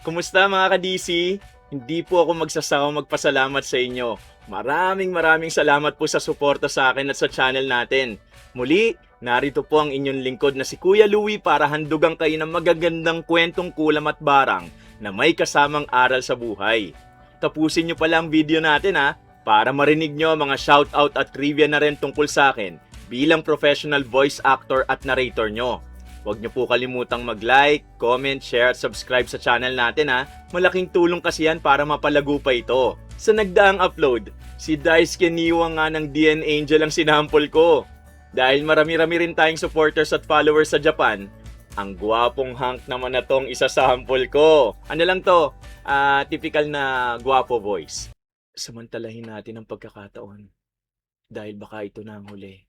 Kumusta mga ka-DC? Hindi po ako magsasawang magpasalamat sa inyo. Maraming salamat po sa suporta sa akin at sa channel natin. Muli, narito po ang inyong lingkod na si Kuya Louie para handugan kayo ng magagandang kwentong kulam at barang na may kasamang aral sa buhay. Tapusin nyo pala ang video natin para marinig nyo mga shoutout at trivia na rin tungkol sa akin bilang professional voice actor at narrator nyo. Huwag niyo po kalimutang mag-like, comment, share at subscribe sa channel natin Malaking tulong kasi yan para mapalago pa ito. Sa nagdaang upload, si Daisuke Niwa nga ng DN Angel ang sinample ko. Dahil marami-rami rin tayong supporters at followers sa Japan, ang gwapong Hank naman na tong isasample ko. Ano lang to? Typical na gwapo voice. Samantalahin natin ang pagkakataon. Dahil baka ito na ang huli.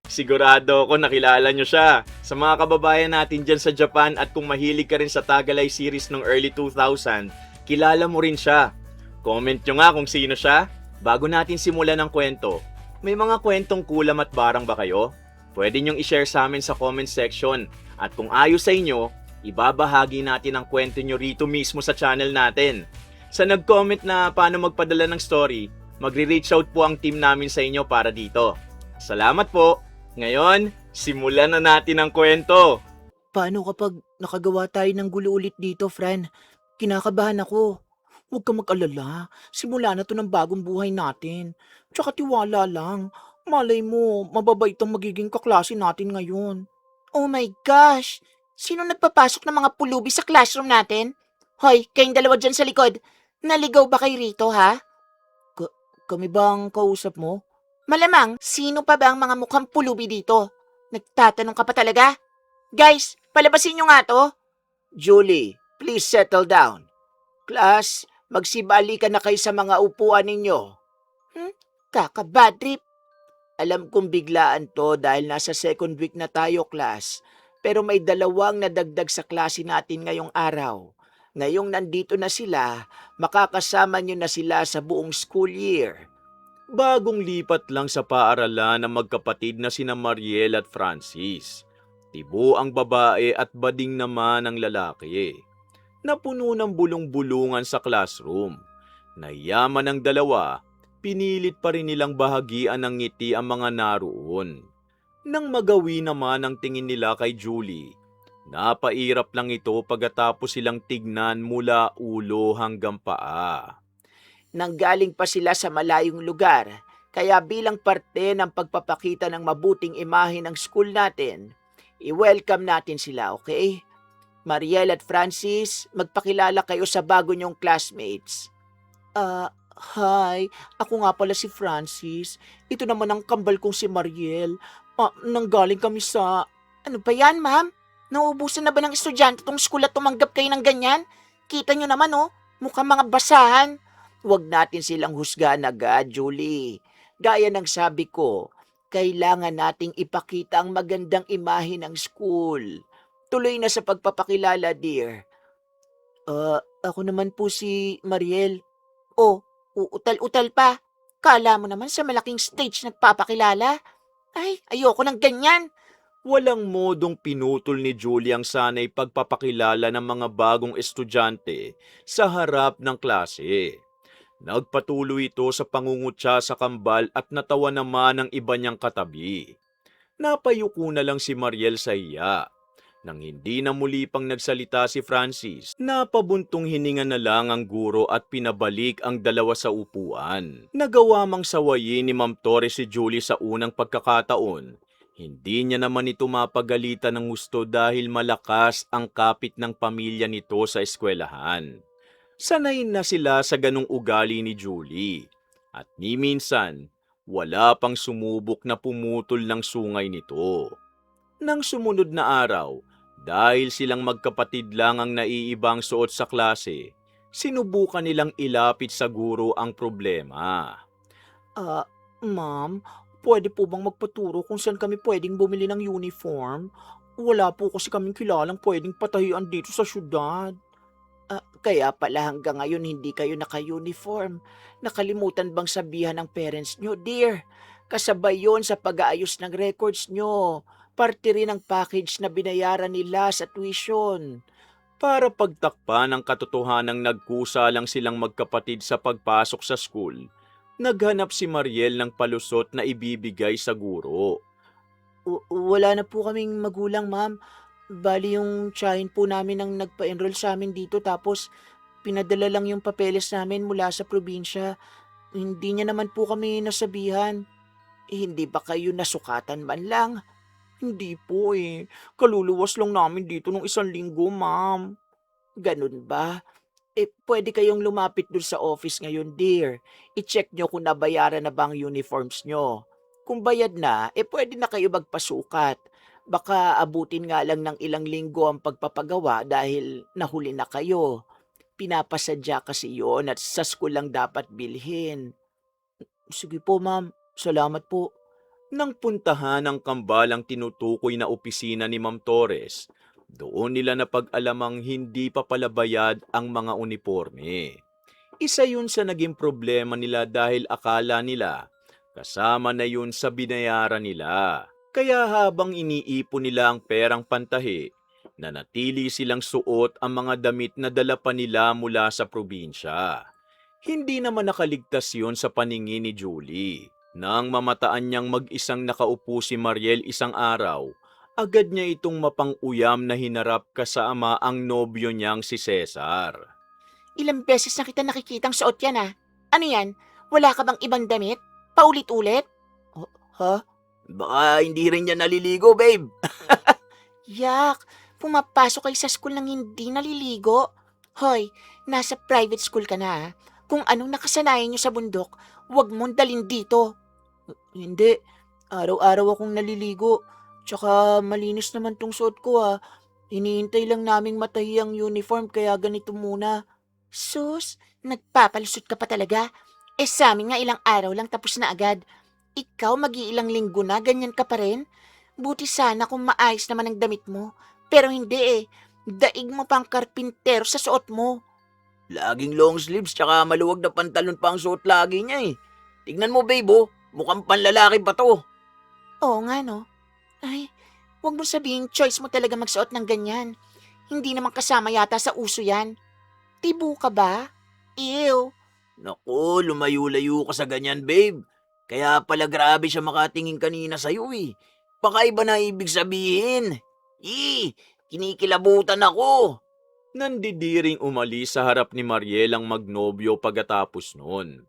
Sigurado ako nakilala nyo siya. Sa mga kababayan natin dyan sa Japan at kung mahilig ka rin sa Tagalay series ng early 2000, kilala mo rin siya. Comment nyo nga kung sino siya. Bago natin simulan ang kwento, may mga kwentong kulam at barang ba kayo? Pwede nyong i-share sa amin sa comment section. At kung ayos sa inyo, ibabahagi natin ang kwento nyo rito mismo sa channel natin. Sa nag-comment na paano magpadala ng story, magre-reach out po ang team namin sa inyo para dito. Salamat po! Ngayon, simulan na natin ang kwento. Paano kapag nakagawa tayo ng gulo ulit dito, Fran? Kinakabahan ako. Huwag ka mag-alala. Simula na to ng bagong buhay natin. Tsaka tiwala lang. Malay mo, mababait ang magiging kaklase natin ngayon. Oh my gosh! Sino nagpapasok ng mga pulubi sa classroom natin? Hoy, kayong dalawa dyan sa likod. Naligaw ba kayo rito, ha? Kami bang kausap mo? Malamang, sino pa ba ang mga mukhang pulubi dito? Nagtatanong ka pa talaga? Guys, palabasin nyo nga to. Julie, please settle down. Class, magsibali ka na kayo sa mga upuan ninyo. Kakabad trip. Alam kong biglaan to dahil nasa second week na tayo, class. Pero may dalawang nadagdag sa klase natin ngayong araw. Ngayong nandito na sila, makakasama nyo na sila sa buong school year. Bagong lipat lang sa paaralan ng magkapatid na sina Mariel at Francis. Tibo ang babae at bading naman ang lalaki. Napuno ng bulong-bulungan sa classroom. Nayaman ang dalawa, pinilit pa rin nilang bahagian ng ngiti ang mga naroon. Nang magawi naman ang tingin nila kay Julie, napairap lang ito pagkatapos silang tignan mula ulo hanggang paa. Nanggaling pa sila sa malayong lugar, kaya bilang parte ng pagpapakita ng mabuting imahe ng school natin, i-welcome natin sila, okay? Mariel at Francis, magpakilala kayo sa bago niyong classmates. Hi. Ako nga pala si Francis. Ito naman ang kambal kong si Mariel. Nanggaling kami sa... Ano ba yan, ma'am? Nauubusan na ba ng estudyante tong school at tumanggap kayo ng ganyan? Kita nyo naman, oh. Mukhang mga basahan. Huwag natin silang husgahan agad, Julie. Gaya ng sabi ko, kailangan nating ipakita ang magandang imahe ng school. Tuloy na sa pagpapakilala, dear. Ako naman po si Mariel. Oh, uutal-utal pa. Kala mo naman sa malaking stage nagpapakilala. Ay, ayoko ng ganyan. Walang modong pinutol ni Julie ang sanay pagpapakilala ng mga bagong estudyante sa harap ng klase. Nagpatuloy ito sa pangungutya sa kambal at natawa naman ang iba niyang katabi. Napayuko na lang si Mariel sa iya. Nang hindi na muli pang nagsalita si Francis, napabuntong hininga na lang ang guro at pinabalik ang dalawa sa upuan. Nagawa mang sawayin ni Ma'am Torres si Julie sa unang pagkakataon. Hindi niya naman ito mapagalitan ng gusto dahil malakas ang kapit ng pamilya nito sa eskwelahan. Sanay na sila sa ganong ugali ni Julie. At ni minsan, wala pang sumubok na pumutol ng sungay nito. Nang sumunod na araw, dahil silang magkapatid lang ang naiibang suot sa klase, sinubukan nilang ilapit sa guro ang problema. Ma'am, pwede po bang magpaturo kung saan kami pwedeng bumili ng uniform? Wala po kasi kaming kilalang pwedeng patahian dito sa syudad. Kaya pala hanggang ngayon hindi kayo naka-uniform. Nakalimutan bang sabihan ng parents nyo, dear? Kasabay yon sa pag-aayos ng records nyo. Parte rin ang package na binayaran nila sa tuition. Para pagtakpan ang katotohanang nagkusa lang silang magkapatid sa pagpasok sa school, naghanap si Mariel ng palusot na ibibigay sa guro. Wala na po kaming magulang, ma'am. Bali yung tiyahin po namin ang nagpa-enroll sa amin dito tapos pinadala lang yung papeles namin mula sa probinsya. Hindi niya naman po kami nasabihan. Hindi ba kayo nasukatan man lang? Hindi po eh. Kaluluwas lang namin dito nung 1 linggo, ma'am. Ganun ba? Pwede kayong lumapit dun sa office ngayon, dear. I-check nyo kung nabayaran na bang uniforms nyo. Kung bayad na, pwede na kayo magpasukat. Baka abutin nga lang ng ilang linggo ang pagpapagawa dahil nahuli na kayo. Pinapasadya kasi yon at sa school lang dapat bilhin. Sige po, ma'am. Salamat po. Nang puntahan ang kambalang tinutukoy na opisina ni Ma'am Torres, doon nila napag-alamang hindi pa pala bayad ang mga uniforme. Isa yun sa naging problema nila dahil akala nila kasama na yun sa binayaran nila. Kaya habang iniipon nila ang perang pantahi, nanatili silang suot ang mga damit na dala pa nila mula sa probinsya. Hindi naman nakaligtas yun sa paningin ni Julie. Nang mamataan niyang mag-isang nakaupo si Mariel isang araw, agad niya itong mapang-uyam na hinarap kasama ang nobyo niyang si Cesar. Ilang beses na kita nakikitang suot yan ah. Ano yan? Wala ka bang ibang damit? Paulit-ulit? Ha? Baka hindi rin yan naliligo, babe. Yak! Pumapasok kayo sa school nang hindi naliligo? Hoy, nasa private school ka na ah. Kung anong nakasanayan nyo sa bundok, huwag mong dalin dito. Hindi. Araw-araw akong naliligo. Tsaka malinis naman tong suot ko ah. Hinihintay lang naming matahi ang uniform kaya ganito muna. Sus, nagpapalusot ka pa talaga? Sa amin nga ilang araw lang tapos na agad. Ikaw mag-iilang linggo na, ganyan ka pa rin? Buti sana kung maayos naman ang damit mo. Pero hindi eh. Daig mo pang karpintero sa suot mo. Laging long sleeves tsaka maluwag na pantalon pa ang suot lagi niya eh. Tignan mo babe oh, mukhang panlalaki pa to. Oo nga no. Ay, wag mo sabihin choice mo talaga magsuot ng ganyan. Hindi naman kasama yata sa uso yan. Tibo ka ba? Ew. Naku, lumayo-layo ka sa ganyan, babe. Kaya pala grabe siya makatingin kanina sa'yo eh. Baka iba na ibig sabihin. Kinikilabutan ako. Nandidiring umalis sa harap ni Mariel ang magnobyo pagkatapos nun.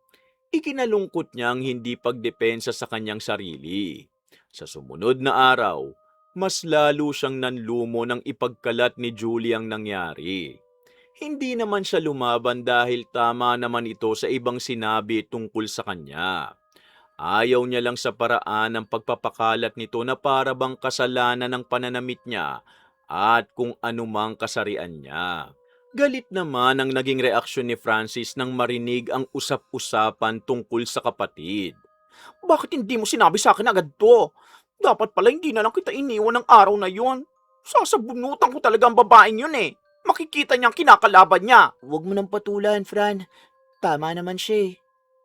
Ikinalungkot niyang hindi pagdepensa sa kanyang sarili. Sa sumunod na araw, mas lalo siyang nanlumo nang ipagkalat ni Julie ang nangyari. Hindi naman siya lumaban dahil tama naman ito sa ibang sinabi tungkol sa kanya. Ayaw niya lang sa paraan ng pagpapakalat nito na para bang kasalanan ng pananamit niya at kung anumang kasarian niya. Galit naman ang naging reaksyon ni Francis nang marinig ang usap-usapan tungkol sa kapatid. Bakit hindi mo sinabi sa akin agad to? Dapat pala hindi na lang kita iniwan ng araw na yon. Sasabunutan ko talaga ang babaeng yun eh. Makikita niyang kinakalaban niya. Huwag mo nang patulan, Fran. Tama naman siya eh.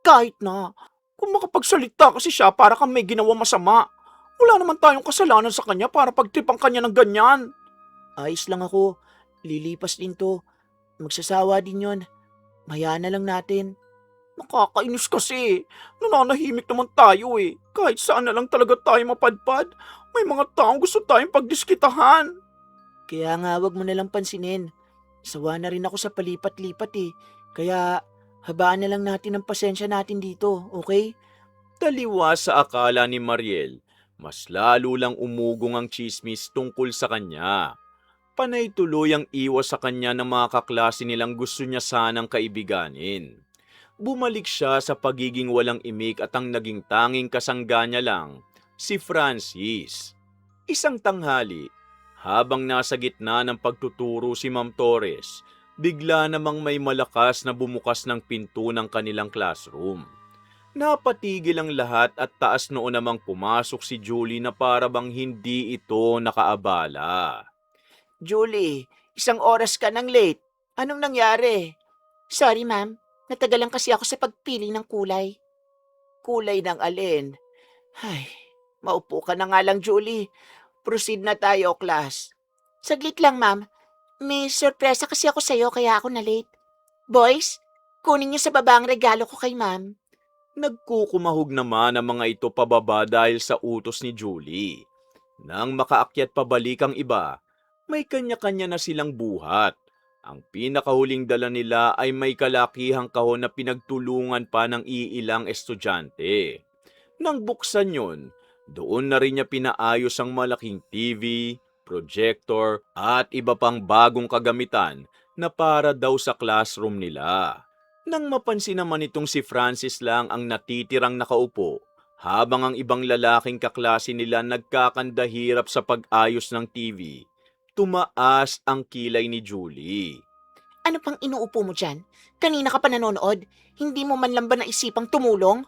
Kahit na, kung makapagsalita kasi siya para kang may ginawa masama, wala naman tayong kasalanan sa kanya para pagtripan kanya ng ganyan. Ayos lang ako. Lilipas din to. Magsasawa din yon. Hayaan na lang natin. Nakakainis kasi. Nananahimik naman tayo eh. Kahit saan na lang talaga tayo mapadpad. May mga taong gusto tayong pagdiskitahan. Kaya nga wag mo nalang pansinin. Sawa na rin ako sa palipat-lipat eh. Kaya habaan na lang natin ang pasensya natin dito, okay? Taliwas sa akala ni Mariel, mas lalo lang umugong ang chismis tungkol sa kanya. Panay tuloy ang iwas sa kanya ng mga kaklase nilang gusto niya sanang kaibiganin. Bumalik siya sa pagiging walang imik at ang naging tanging kasangga niya lang, si Francis. Isang tanghali, habang nasa gitna ng pagtuturo si Ma'am Torres, bigla namang may malakas na bumukas ng pinto ng kanilang classroom. Napatigil ang lahat at taas noo namang pumasok si Julie na para bang hindi ito nakaabala. Julie, 1 oras ka nang late. Anong nangyari? Sorry ma'am, natagalan kasi ako sa pagpili ng kulay. Kulay ng alin? Ay, maupo ka na nga lang Julie. Proceed na tayo, class. Saglit lang, ma'am. May sorpresa kasi ako sa'yo kaya ako na-late. Boys, kunin niyo sa baba ang regalo ko kay ma'am. Nagkukumahog naman ang mga ito pababa dahil sa utos ni Julie. Nang makaakyat pabalik ang iba, may kanya-kanya na silang buhat. Ang pinakahuling dala nila ay may kalakihang kahon na pinagtulungan pa ng iilang estudyante. Nang buksan yon, doon na rin niya pinaayos ang malaking TV, projector at iba pang bagong kagamitan na para daw sa classroom nila. Nang mapansin naman itong si Francis lang ang natitirang nakaupo, habang ang ibang lalaking kaklase nila nagkakandahirap sa pag-ayos ng TV, tumaas ang kilay ni Julie. Ano pang inuupo mo dyan? Kanina ka pa nanonood? Hindi mo man lang ba naisipang tumulong?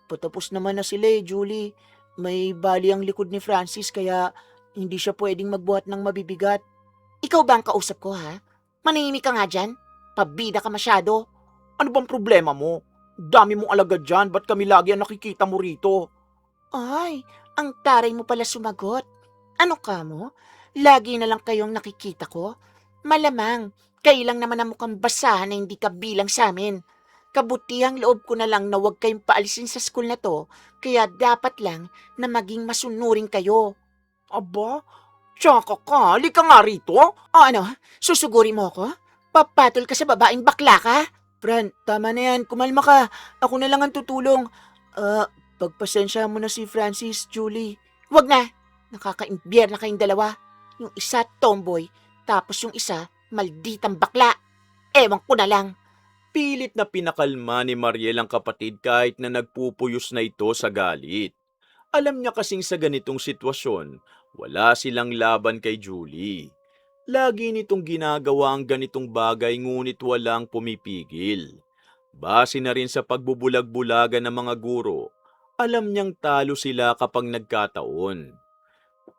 Patapos naman na sila Julie. May bali ang likod ni Francis kaya hindi siya pwedeng magbuhat ng mabibigat. Ikaw ba ang kausap ko ha? Manahimik ka nga dyan. Pabida ka masyado. Ano bang problema mo? Dami mong alagad dyan, ba't kami lagi ang nakikita mo rito? Ay, ang taray mo pala sumagot. Ano ka mo? Lagi na lang kayong nakikita ko? Malamang, kayo lang naman ang mukhang basahan na hindi ka bilang sa amin. Kabutihang loob ko na lang na huwag kayong paalisin sa school na to, kaya dapat lang na maging masunurin kayo. Aba, tsaka ka, halika nga rito. O ano, susuguri mo ako? Papatol ka sa babaeng bakla ka? Fran, tama na yan, kumalma ka. Ako na lang ang tutulong. Pagpasensya mo na si Francis, Julie. Wag na, nakaka-imbyerna na kayong dalawa. Yung isa tomboy, tapos yung isa malditang bakla. Ewan ko na lang. Pilit na pinakalma ni Mariel ang kapatid kahit na nagpupuyos na ito sa galit. Alam niya kasing sa ganitong sitwasyon, wala silang laban kay Julie. Lagi nitong ginagawa ang ganitong bagay ngunit walang pumipigil. Base na rin sa pagbubulag-bulagan ng mga guro, alam niyang talo sila kapag nagkataon.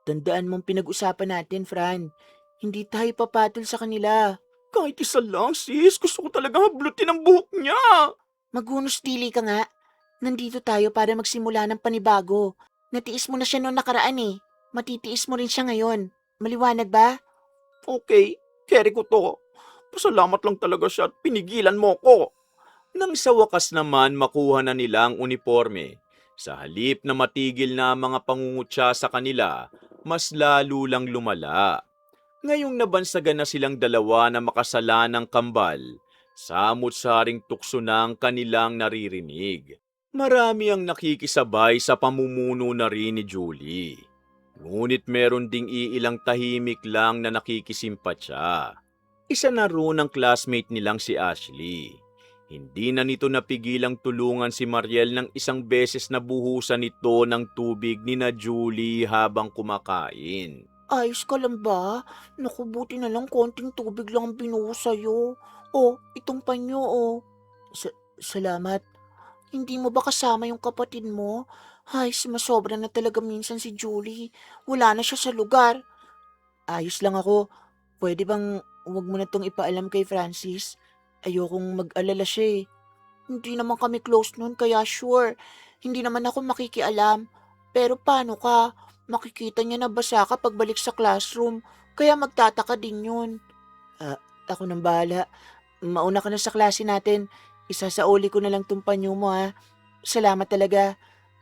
Tandaan mong pinag-usapan natin, Fran. Hindi tayo papatol sa kanila. Kahit isa lang, sis. Gusto ko talaga hablutin ang buhok niya. Magunos dili ka nga. Nandito tayo para magsimula ng panibago. Natiis mo na siya noong nakaraan eh. Matitiis mo rin siya ngayon. Maliwanag ba? Okay, carry ko to. Pasalamat lang talaga siya at pinigilan mo ko. Nang sa wakas naman makuha na nila ang uniforme, sa halip na matigil na ang mga pangungutya sa kanila, mas lalo lang lumala. Ngayong nabansagan na silang dalawa na makasala ng kambal, samot-saring tukso na ang kanilang naririnig. Marami ang nakikisabay sa pamumuno na rin ni Julie. Ngunit meron ding iilang tahimik lang na nakikisimpatya. Isa na roon ang classmate nilang si Ashley. Hindi na nito napigilang tulungan si Mariel ng isang beses na buhusan nito ng tubig ni na Julie habang kumakain. Ayos ka lang ba? Naku, buti na lang konting tubig lang ang binuhos sa'yo. Oh, itong panyo, oh. Salamat. Hindi mo ba kasama yung kapatid mo? Ay, sumasobra na talaga minsan si Julie. Wala na siya sa lugar. Ayos lang ako. Pwede bang huwag mo na tong ipaalam kay Francis? Ayokong mag-alala siya eh. Hindi naman kami close nun kaya sure. Hindi naman ako makikialam. Pero paano ka? Makikita niya na basa ka pagbalik sa classroom. Kaya magtataka din yun. Ako nang bahala. Mauna ka na sa klase natin. Isasauli ko na lang tong panyo mo ha. Salamat talaga.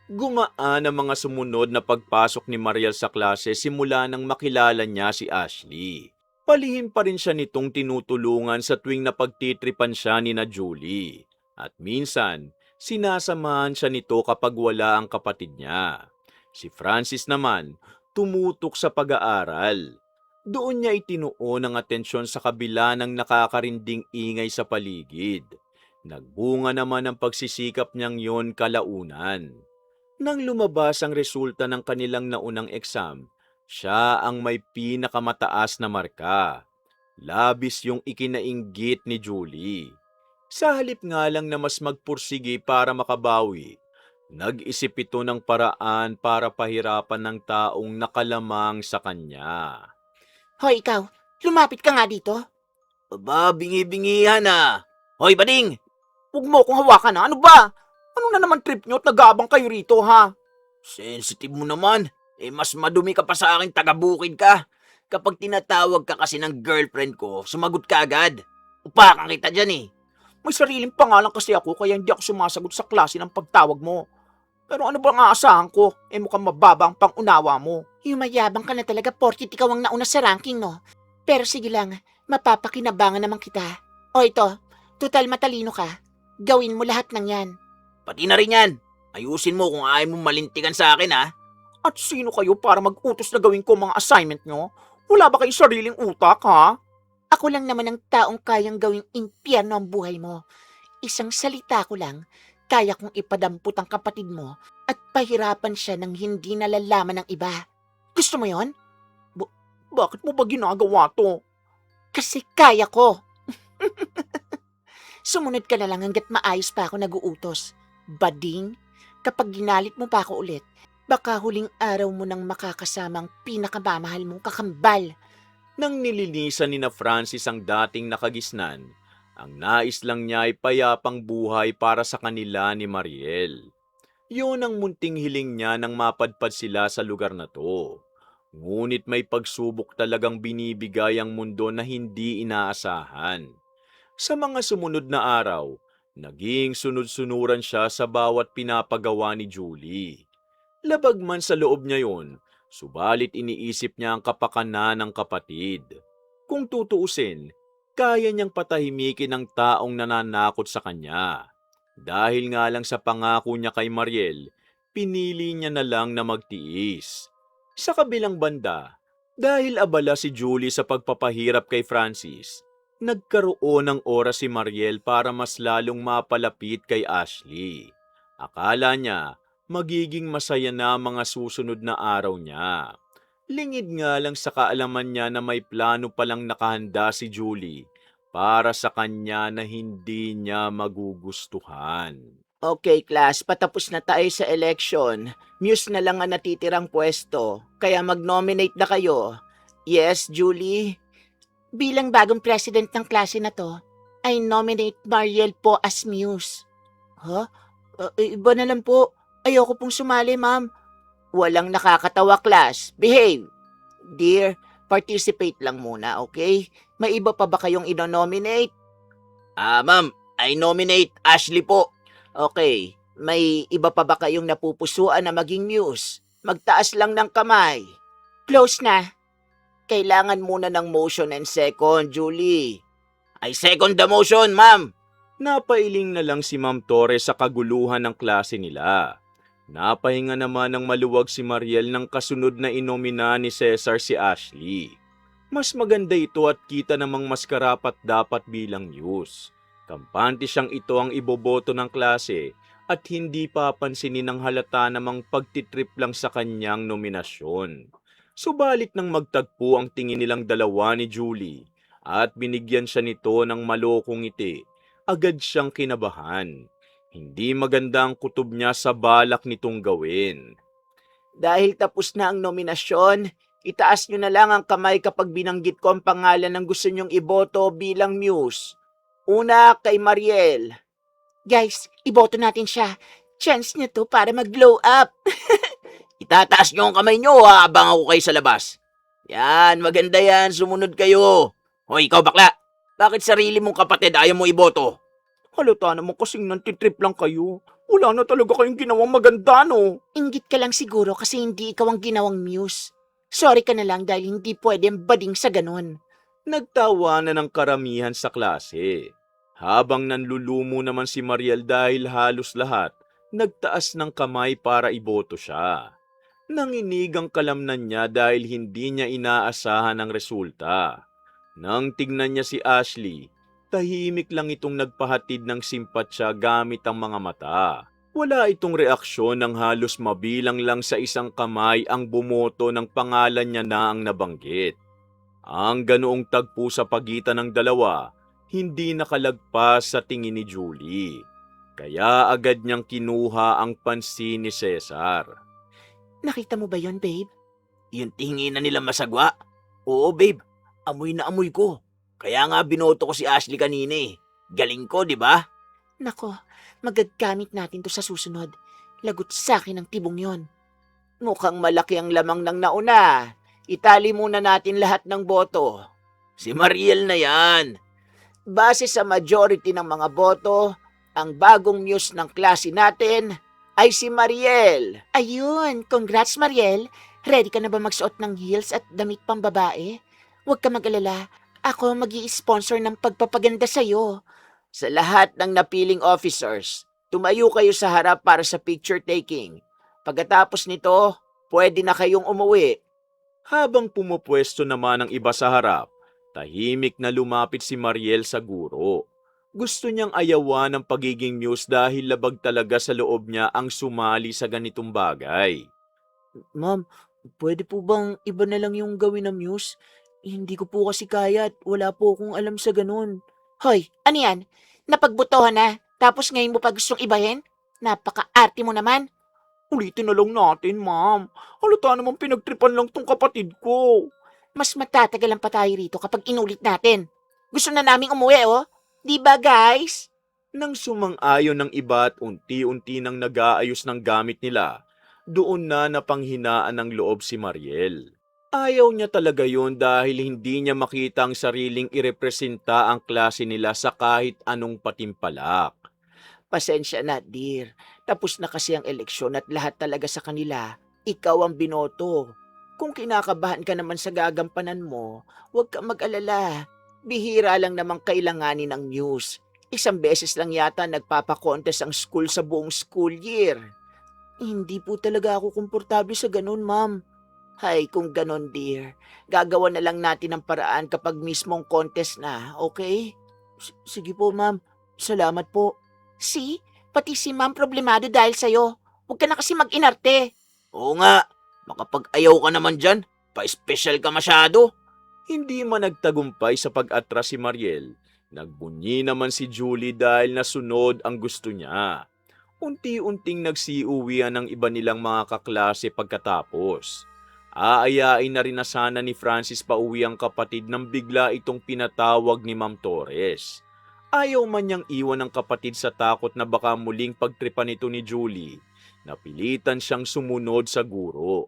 Gumaan ang mga sumunod na pagpasok ni Mariel sa klase simula nang makilala niya si Ashley. Palihim pa rin siya nitong tinutulungan sa tuwing napagtitripan siya ni na Julie. At minsan, sinasamahan siya nito kapag wala ang kapatid niya. Si Francis naman, tumutok sa pag-aaral. Doon niya itinuon ang atensyon sa kabila ng nakakarinding ingay sa paligid. Nagbunga naman ang pagsisikap niyang yon kalaunan. Nang lumabas ang resulta ng kanilang naunang exam, siya ang may pinakamataas na marka. Labis yung ikinainggit ni Julie. Sa halip nga lang na mas magpursige para makabawi, nag-isip ito ng paraan para pahirapan ng taong nakalamang sa kanya. Hoy ikaw, lumapit ka nga dito. Aba, bingi-bingihan ah. Hoy bading! Huwag mo akong hawakan na, ano ba? Ano na naman trip nyo at nagabang kayo rito ha? Sensitive mo naman. Mas madumi ka pa sa akin, taga-bukid ka. Kapag tinatawag ka kasi ng girlfriend ko, sumagot ka agad. Upakan kita dyan eh. May sariling pangalan kasi ako kaya hindi ako sumasagot sa klase ng pagtawag mo. Pero ano bang aasahan ko? Mukhang mababa ang pangunawa mo. Yumayabang ka na talaga porkit ikaw ang nauna sa ranking, no? Pero sige lang, mapapakinabangan naman kita. O ito, total matalino ka. Gawin mo lahat ng yan. Pati na rin yan. Ayusin mo kung ayaw mong malintikan sa akin ha. At sino kayo para mag-utos na gawin ko mga assignment nyo? Wala ba kayong sariling utak, ha? Ako lang naman ang taong kayang gawing impyerno ang buhay mo. Isang salita ko lang, kaya kong ipadampot ang kapatid mo at pahirapan siya ng hindi nalalaman ng iba. Gusto mo yon? Bakit mo ba ginagawa to? Kasi kaya ko. Sumunod ka na lang hanggat maayos pa ako nag-uutos. Bading, kapag ginalit mo pa ako ulit, baka huling araw mo nang makakasamang pinakamamahal mong kakambal. Nang nilinisan ni na Francis ang dating nakagisnan, ang nais lang niya ay payapang buhay para sa kanila ni Mariel. Yun ang munting hiling niya nang mapadpad sila sa lugar na to. Ngunit may pagsubok talagang binibigay ang mundo na hindi inaasahan. Sa mga sumunod na araw, naging sunod-sunuran siya sa bawat pinapagawa ni Julie. Labag man sa loob niya yon, subalit iniisip niya ang kapakanan ng kapatid. Kung tutuusin, kaya niyang patahimikin ang taong nananakot sa kanya. Dahil nga lang sa pangako niya kay Mariel, pinili niya na lang na magtiis. Sa kabilang banda, dahil abala si Julie sa pagpapahirap kay Francis, nagkaroon ng oras si Mariel para mas lalong mapalapit kay Ashley. Akala niya, magiging masaya na mga susunod na araw niya. Lingid nga lang sa kaalaman niya na may plano palang nakahanda si Julie para sa kanya na hindi niya magugustuhan. Okay, class, patapos na tayo sa election. Muse na lang ang natitirang pwesto, kaya mag-nominate na kayo. Yes, Julie? Bilang bagong president ng klase na to, I nominate Mariel po as Muse. Ha? Iba na lang po. Ayoko pong sumali, ma'am. Walang nakakatawa, class. Behave. Dear, participate lang muna, okay? May iba pa ba kayong ino-nominate? Ma'am, I nominate Ashley po. Okay, may iba pa ba kayong napupusuan na maging muse? Magtaas lang ng kamay. Close na. Kailangan muna ng motion and second, Julie. I second the motion, ma'am. Napailing na lang si Ma'am Torres sa kaguluhan ng klase nila. Napahinga naman ng maluwag si Mariel ng kasunod na inomina ni Cesar si Ashley. Mas maganda ito at kita namang mas karapat dapat bilang muse. Kampante siyang ito ang iboboto ng klase at hindi papansinin ng halata namang pagtitrip lang sa kanyang nominasyon. Subalit nang magtagpo ang tingin nilang dalawa ni Julie at binigyan siya nito ng malokong ngiti, agad siyang kinabahan. Hindi maganda ang kutob niya sa balak nitong gawin. Dahil tapos na ang nominasyon, itaas nyo na lang ang kamay kapag binanggit ko ang pangalan ng gusto nyong iboto bilang muse. Una kay Mariel. Guys, iboto natin siya. Chance niya to para mag-glow up. Itataas niyo ang kamay niyo habang ako kayo sa labas. Yan, maganda yan. Sumunod kayo. Hoy, ikaw bakla. Bakit sarili mong kapatid ayaw mo iboto? Halata naman kasing nantitrip lang kayo. Wala na talaga kayong ginawang maganda, no? Inggit ka lang siguro kasi hindi ikaw ang ginawang muse. Sorry ka na lang dahil hindi pwedeng bading sa ganon. Nagtawa na ng karamihan sa klase. Habang nanlulumo naman si Mariel dahil halos lahat, nagtaas ng kamay para iboto siya. Nanginig ang kalamnan niya dahil hindi niya inaasahan ang resulta. Nang tignan niya si Ashley, tahimik lang itong nagpahatid ng simpatsya gamit ang mga mata. Wala itong reaksyon ng halos mabilang lang sa isang kamay ang bumoto ng pangalan niya na ang nabanggit. Ang ganoong tagpo sa pagitan ng dalawa, hindi nakalagpas sa tingin ni Julie. Kaya agad niyang kinuha ang pansin ni Cesar. Nakita mo ba yon, babe? Yung tingin na nila masagwa? Oo, babe. Amoy na amoy ko. Kaya nga binoto ko si Ashley kanina eh. Galing ko, di ba? Nako, magagamit natin to sa susunod. Lagot sa akin ang tibong yon. Mukhang malaki ang lamang ng nauna. Itali muna natin lahat ng boto. Si Mariel na yan. Base sa majority ng mga boto, ang bagong muse ng klase natin ay si Mariel. Ayun, congrats Mariel. Ready ka na ba magsuot ng heels at damit pang babae? Huwag ka mag-alala. Ako mag-i-sponsor ng pagpapaganda sa'yo. Sa lahat ng napiling officers, tumayo kayo sa harap para sa picture taking. Pagkatapos nito, pwede na kayong umuwi. Habang pumupwesto naman ang iba sa harap, tahimik na lumapit si Mariel sa guro. Gusto niyang ayawan ang pagiging muse dahil labag talaga sa loob niya ang sumali sa ganitong bagay. Ma'am, pwede po bang iba na lang yung gawin ng muse? Hindi ko po kasi kaya at wala po akong alam sa ganun. Hoy, ano yan? Napagbutohan na, tapos ngayon mo pa gustong ibahin? Napaka-arte mo naman. Ulitin na lang natin, ma'am. Halata namang pinagtripan lang tong kapatid ko. Mas matatagalan pa tayo rito kapag inulit natin. Gusto na naming umuwi, oh. Di ba, guys? Nang sumang-ayon ng iba at unti-unti nang nag-aayos ng gamit nila, doon na napanghinaan ng loob si Mariel. Ayaw niya talaga yun dahil hindi niya makita ang sariling irepresenta ang klase nila sa kahit anong patimpalak. Pasensya na, dear. Tapos na kasi ang eleksyon at lahat talaga sa kanila, ikaw ang binoto. Kung kinakabahan ka naman sa gagampanan mo, huwag kang mag-alala. Bihira lang namang kailanganin ng news. Isang beses lang yata nagpapakontes ang school sa buong school year. Hindi po talaga ako komportable sa ganun, ma'am. Hay, kung ganon, dear. Gagawa na lang natin ng paraan kapag mismong contest na, okay? Sige po, ma'am. Salamat po. See? Pati si ma'am problemado dahil sa'yo. Huwag ka na kasi mag-inarte. Oo nga, makapag-ayaw ka naman dyan. Pa-special ka masyado. Hindi man nagtagumpay sa pag-atras si Mariel, nagbunyi naman si Julie dahil nasunod ang gusto niya. Unti-unting nagsiuwian ng iba nilang mga kaklase pagkatapos. Aayain na rin na sana ni Francis pauwi ang kapatid nang bigla itong pinatawag ni Ma'am Torres. Ayaw man niyang iwan ang kapatid sa takot na baka muling pagtripan ito ni Julie. Napilitan siyang sumunod sa guro.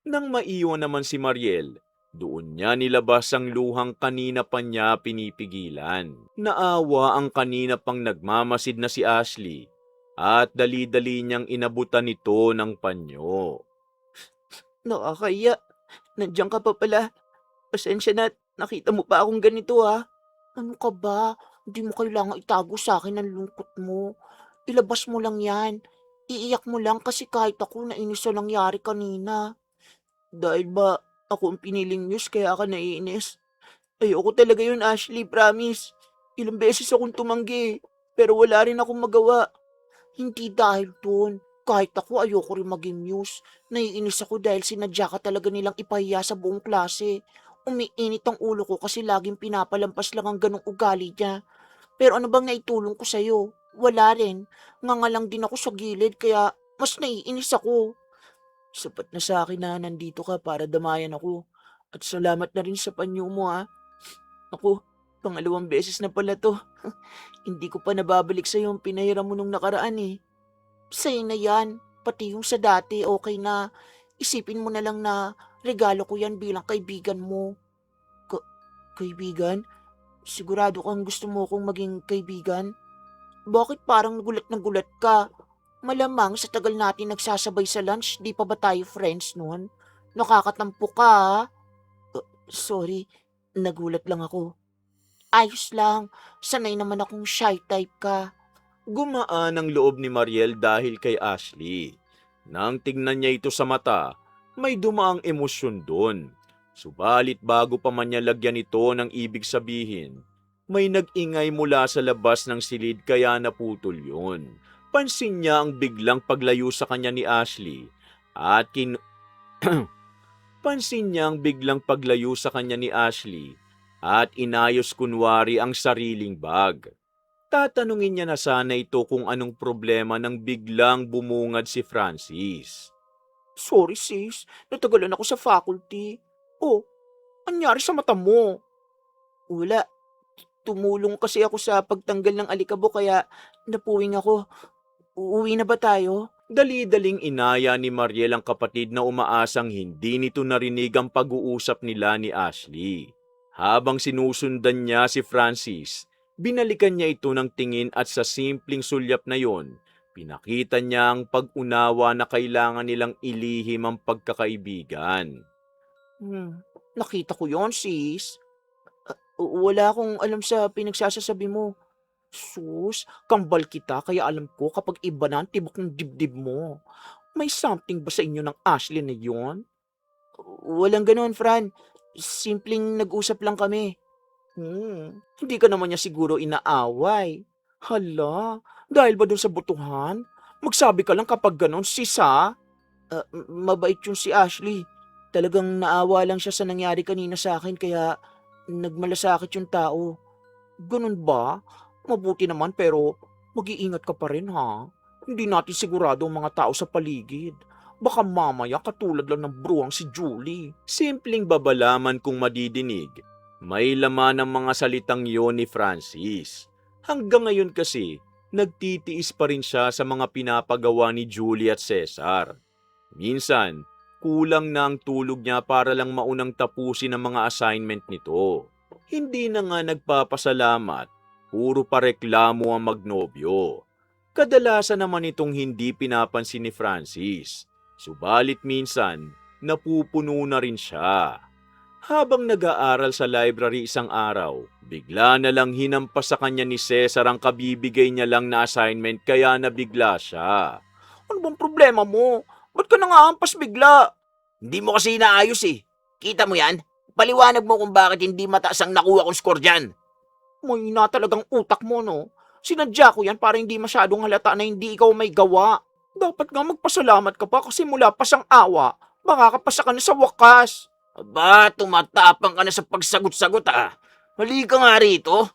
Nang maiwan naman si Mariel, doon niya nilabas ang luhang kanina pa niya pinipigilan. Naawa ang kanina pang nagmamasid na si Ashley at dali-dali niyang inabutan nito ng panyo. Nakakaya. Nandiyan ka pa pala. Pasensya na. Nakita mo pa akong ganito, ha? Ano ka ba? Hindi mo kailangang itago sa akin ang lungkot mo. Ilabas mo lang yan. Iiyak mo lang kasi kahit ako nainis sa nangyari kanina. Dahil ba ako ang piniling news kaya ka naiinis? Ayoko talaga yun, Ashley, promise. Ilang beses akong tumanggi, pero wala rin akong magawa. Hindi dahil dun. Kahit ako ayoko rin maging news. Naiinis ako dahil sinadya ka talaga nilang ipahiya sa buong klase. Umiinit ang ulo ko kasi laging pinapalampas lang ang ganong ugali niya. Pero ano bang naitulong ko sa'yo? Wala rin. Ngangalang din ako sa gilid kaya mas naiinis ako. Sapat na sa akin na nandito ka para damayan ako. At salamat na rin sa panyo mo, ha. Ako, pangalawang beses na pala to. Hindi ko pa nababalik sa'yo yung pinahiram mo nung nakaraan, eh. Sa'yo na yan. Pati yung sa dati, okay na. Isipin mo na lang na regalo ko yan bilang kaibigan mo. Kaibigan? Sigurado kang gusto mo akong maging kaibigan? Bakit parang gulat na gulat ka? Malamang sa tagal natin nagsasabay sa lunch, di pa ba tayo friends noon? Nakakatampo ka, ha? Sorry, nagulat lang ako. Ayos lang, sanay naman akong shy type ka. Gumaan ang loob ni Mariel dahil kay Ashley. Nang tingnan niya ito sa mata, may dumaang emosyon doon. Subalit bago pa man niya lagyan ito ng ibig sabihin, may nag-ingay mula sa labas ng silid kaya naputol yun. Pansin niya ang biglang paglayo sa kanya ni Ashley at Pansin niya ang biglang paglayo sa kanya ni Ashley at inayos kunwari ang sariling bag. Tatanungin niya na sana ito kung anong problema nang biglang bumungad si Francis. Sorry sis, natagalan ako sa faculty. Oh, anyari sa mata mo? Wala, tumulong kasi ako sa pagtanggal ng alikabok kaya napuwing ako. Uuwi na ba tayo? Dali-daling inaya ni Mariel ang kapatid na umaasang hindi nito narinig ang pag-uusap nila ni Ashley. Habang sinusundan niya si Francis, binalikan niya ito ng tingin at sa simpleng sulyap na yon, pinakita niya ang pag-unawa na kailangan nilang ilihim ang pagkakaibigan. Nakita ko yon, sis. Wala akong alam sa pinagsasasabi mo. Sus, kambal kita kaya alam ko kapag iba na ang tibok ng dibdib mo. May something ba sa inyo ng Ashley na yon? Walang ganoon, Fran. Simpleng nag-usap lang kami. Hindi ka naman niya siguro inaaway. Hala, dahil ba dun sa butuhan? Magsabi ka lang kapag ganon, sis ha? Mabait yung si Ashley. Talagang naawa lang siya sa nangyari kanina sa akin kaya nagmalasakit yung tao. Ganun ba? Mabuti naman pero mag-iingat ka pa rin ha. Hindi natin sigurado ang mga tao sa paligid. Baka mamaya katulad lang ng bruwang si Julie. Simpleng babalaman kung madidinig, may laman ng mga salitang yon ni Francis. Hanggang ngayon kasi, nagtitiis pa rin siya sa mga pinapagawa ni Julie at Cesar. Minsan, kulang na ang tulog niya para lang maunang tapusin ang mga assignment nito. Hindi na nga nagpapasalamat, puro pa reklamo ang magnobyo. Kadalasan naman itong hindi pinapansin ni Francis. Subalit minsan, napupuno na rin siya. Habang nag-aaral sa library isang araw, bigla na lang hinampas sa kanya ni Cesar ang kabibigay niya lang na assignment kaya nabigla siya. Ano bang problema mo? Ba't ka nangahampas bigla? Hindi mo kasi inaayos eh. Kita mo yan? Paliwanag mo kung bakit hindi mataas ang nakuha kong score dyan. May na talagang utak mo, no? Sinadya ko yan para hindi masyadong halata na hindi ikaw may gawa. Dapat nga magpasalamat ka pa kasi mula pa siyang awa, makakapasa ka na sa wakas. Aba, tumatapang ka na sa pagsagot-sagot ah. Halika nga rito.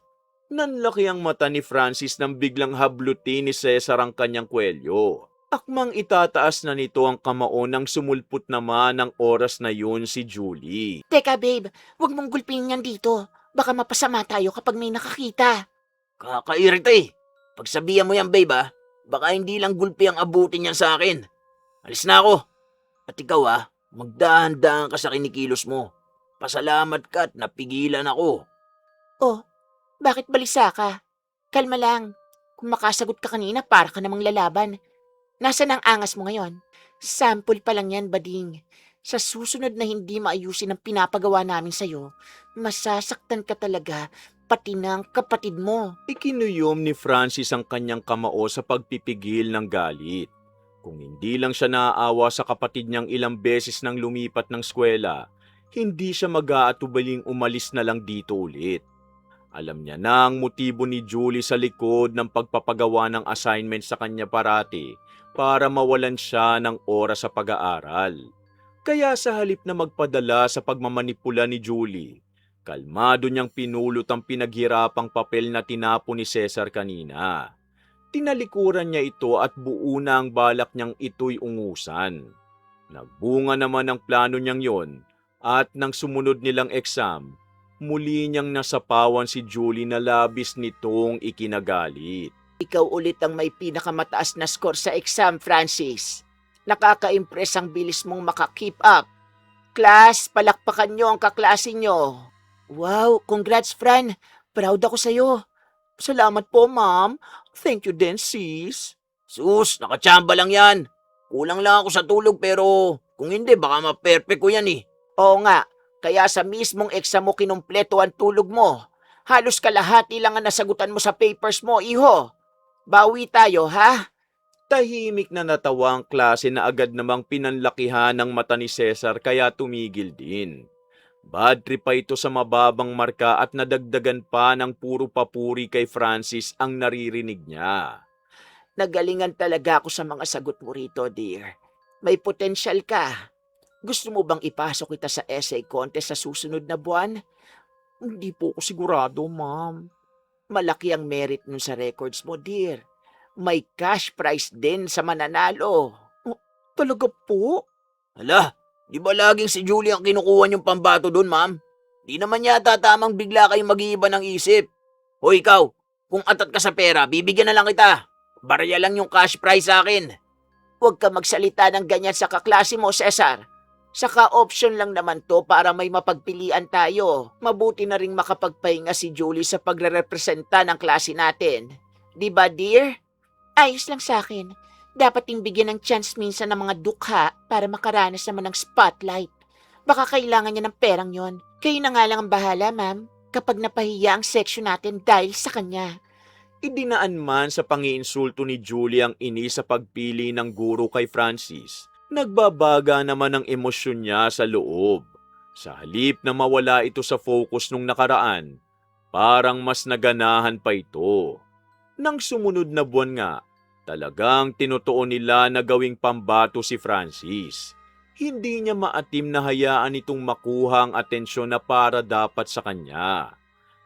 Nanlaki ang mata ni Francis nang biglang hablutin ni Cesar ang kanyang kwelyo. Akmang itataas na nito ang kamao nang sumulpot naman ng oras na yun si Julie. Teka babe, wag mong gulpin yan dito. Baka mapasama tayo kapag may nakakita. Kakairita eh. Pagsabihan mo yan babe ah, baka hindi lang gulpi ang abutin niyan sa akin. Alis na ako. At ikaw ah, magdahan-dahan ka sa kinikilos mo. Pasalamat ka at napigilan ako. Oh, bakit balisa ka? Kalma lang. Kung makasagot ka kanina, para ka namang lalaban. Nasaan ang angas mo ngayon? Sample pa lang yan, bading. Sa susunod na hindi maayusin ang pinapagawa namin sa'yo, masasaktan ka talaga, pati ng kapatid mo. Ikinuyom ni Francis ang kanyang kamao sa pagpipigil ng galit. Kung hindi lang siya naaawa sa kapatid niyang ilang beses nang lumipat ng eskwela, hindi siya mag-aatubaling umalis na lang dito ulit. Alam niya na ang motibo ni Julie sa likod ng pagpapagawa ng assignment sa kanya parati para mawalan siya ng oras sa pag-aaral. Kaya sa halip na magpadala sa pagmamanipula ni Julie, kalmado niyang pinulot ang pinaghirapang papel na tinapon ni Cesar kanina. Tinalikuran niya ito at buo na ang balak niyang ito'y ungusan. Nagbunga naman ang plano niyang yon at nang sumunod nilang exam, muli niyang nasapawan si Julie na labis nitong ikinagalit. Ikaw ulit ang may pinakamataas na score sa exam, Francis. Nakaka-impress ang bilis mong maka-keep up. Class, palakpakan nyo ang kaklase nyo. Wow, congrats, Fran. Proud ako sa'yo. Salamat po, ma'am. Thank you din, sis. Sus, nakachamba lang yan. Kulang lang ako sa tulog pero kung hindi baka ma-perfect ko yan eh. Oo nga, kaya sa mismong exam mo kinumpleto ang tulog mo. Halos kalahati lang ang nasagutan mo sa papers mo, iho. Bawi tayo, ha? Tahimik na natawa ang klase na agad namang pinanlakihan ng mata ni Cesar kaya tumigil din. Bad trip pa ito sa mababang marka at nadagdagan pa ng puro papuri kay Francis ang naririnig niya. Nagalingan talaga ako sa mga sagot mo rito, dear. May potensyal ka. Gusto mo bang ipasok kita sa essay contest sa susunod na buwan? Hindi po ako sigurado, ma'am. Malaki ang merit nun sa records mo, dear. May cash prize din sa mananalo. Oh, talaga po? Hala, di ba laging si Julie ang kinukuha niyong pambato doon, ma'am? Di naman yata tamang bigla kayong mag-iiba ng isip. O ikaw, kung atat ka sa pera, bibigyan na lang kita. Barya lang yung cash prize sa akin. Huwag ka magsalita ng ganyan sa kaklase mo, Cesar. Saka option lang naman to para may mapagpilian tayo. Mabuti na ring makapagpahinga si Julie sa pagre-representa ng klase natin. Di ba, dear? Ayos lang sa akin. Dapat ting bigyan ng chance minsan ng mga dukha para makaranas naman ng spotlight. Baka kailangan niya ng perang yon. Kayo na nga lang ang bahala, ma'am, kapag napahiya ang section natin dahil sa kanya. Idinaan man sa pangiinsulto ni Julie ang ini sa pagpili ng guro kay Francis, nagbabaga naman ang emosyon niya sa loob. Sa halip na mawala ito sa focus nung nakaraan, parang mas naganahan pa ito. Nang sumunod na buwan nga, talagang tinutuon nila na gawing pambato si Francis. Hindi niya maatim na hayaan itong makuha ang atensyon na para dapat sa kanya.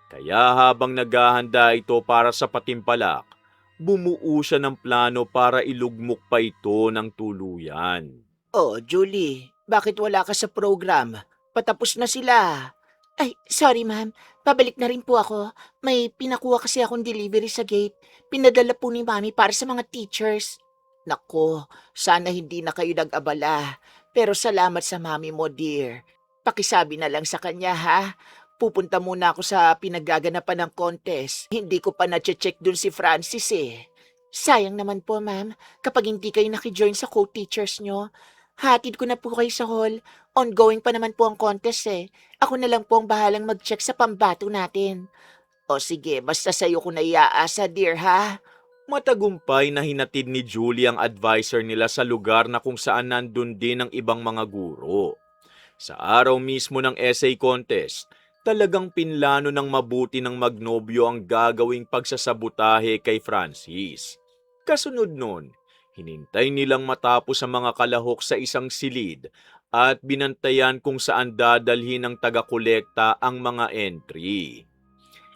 Kaya habang naghahanda ito para sa patimpalak, bumuo siya ng plano para ilugmok pa ito ng tuluyan. Oh, Julie, bakit wala ka sa program? Patapos na sila. Ay, sorry ma'am. Pabalik na rin po ako. May pinakuha kasi akong delivery sa gate. Pinadala po ni mami para sa mga teachers. Nako, sana hindi na kayo nag-abala. Pero salamat sa mami mo, dear. Pakisabi na lang sa kanya, ha? Pupunta muna ako sa pinaggaganapan ng contest. Hindi ko pa na-check dun si Francis eh. Sayang naman po, ma'am, kapag hindi kayo nakijoin sa co-teachers nyo. Hatid ko na po kayo sa hall. Ongoing pa naman po ang contest eh. Ako na lang po ang bahalang mag-check sa pambato natin. O sige, basta sa'yo ko na iaasa, dear, ha? Matagumpay na hinatid ni Julie ang advisor nila sa lugar na kung saan nandun din ang ibang mga guro. Sa araw mismo ng essay contest, talagang pinlano ng mabuti ng magnobyo ang gagawing pagsasabotahe kay Francis. Kasunod nun, hinintay nilang matapos ang mga kalahok sa isang silid at binantayan kung saan dadalhin ng taga-kolekta ang mga entry.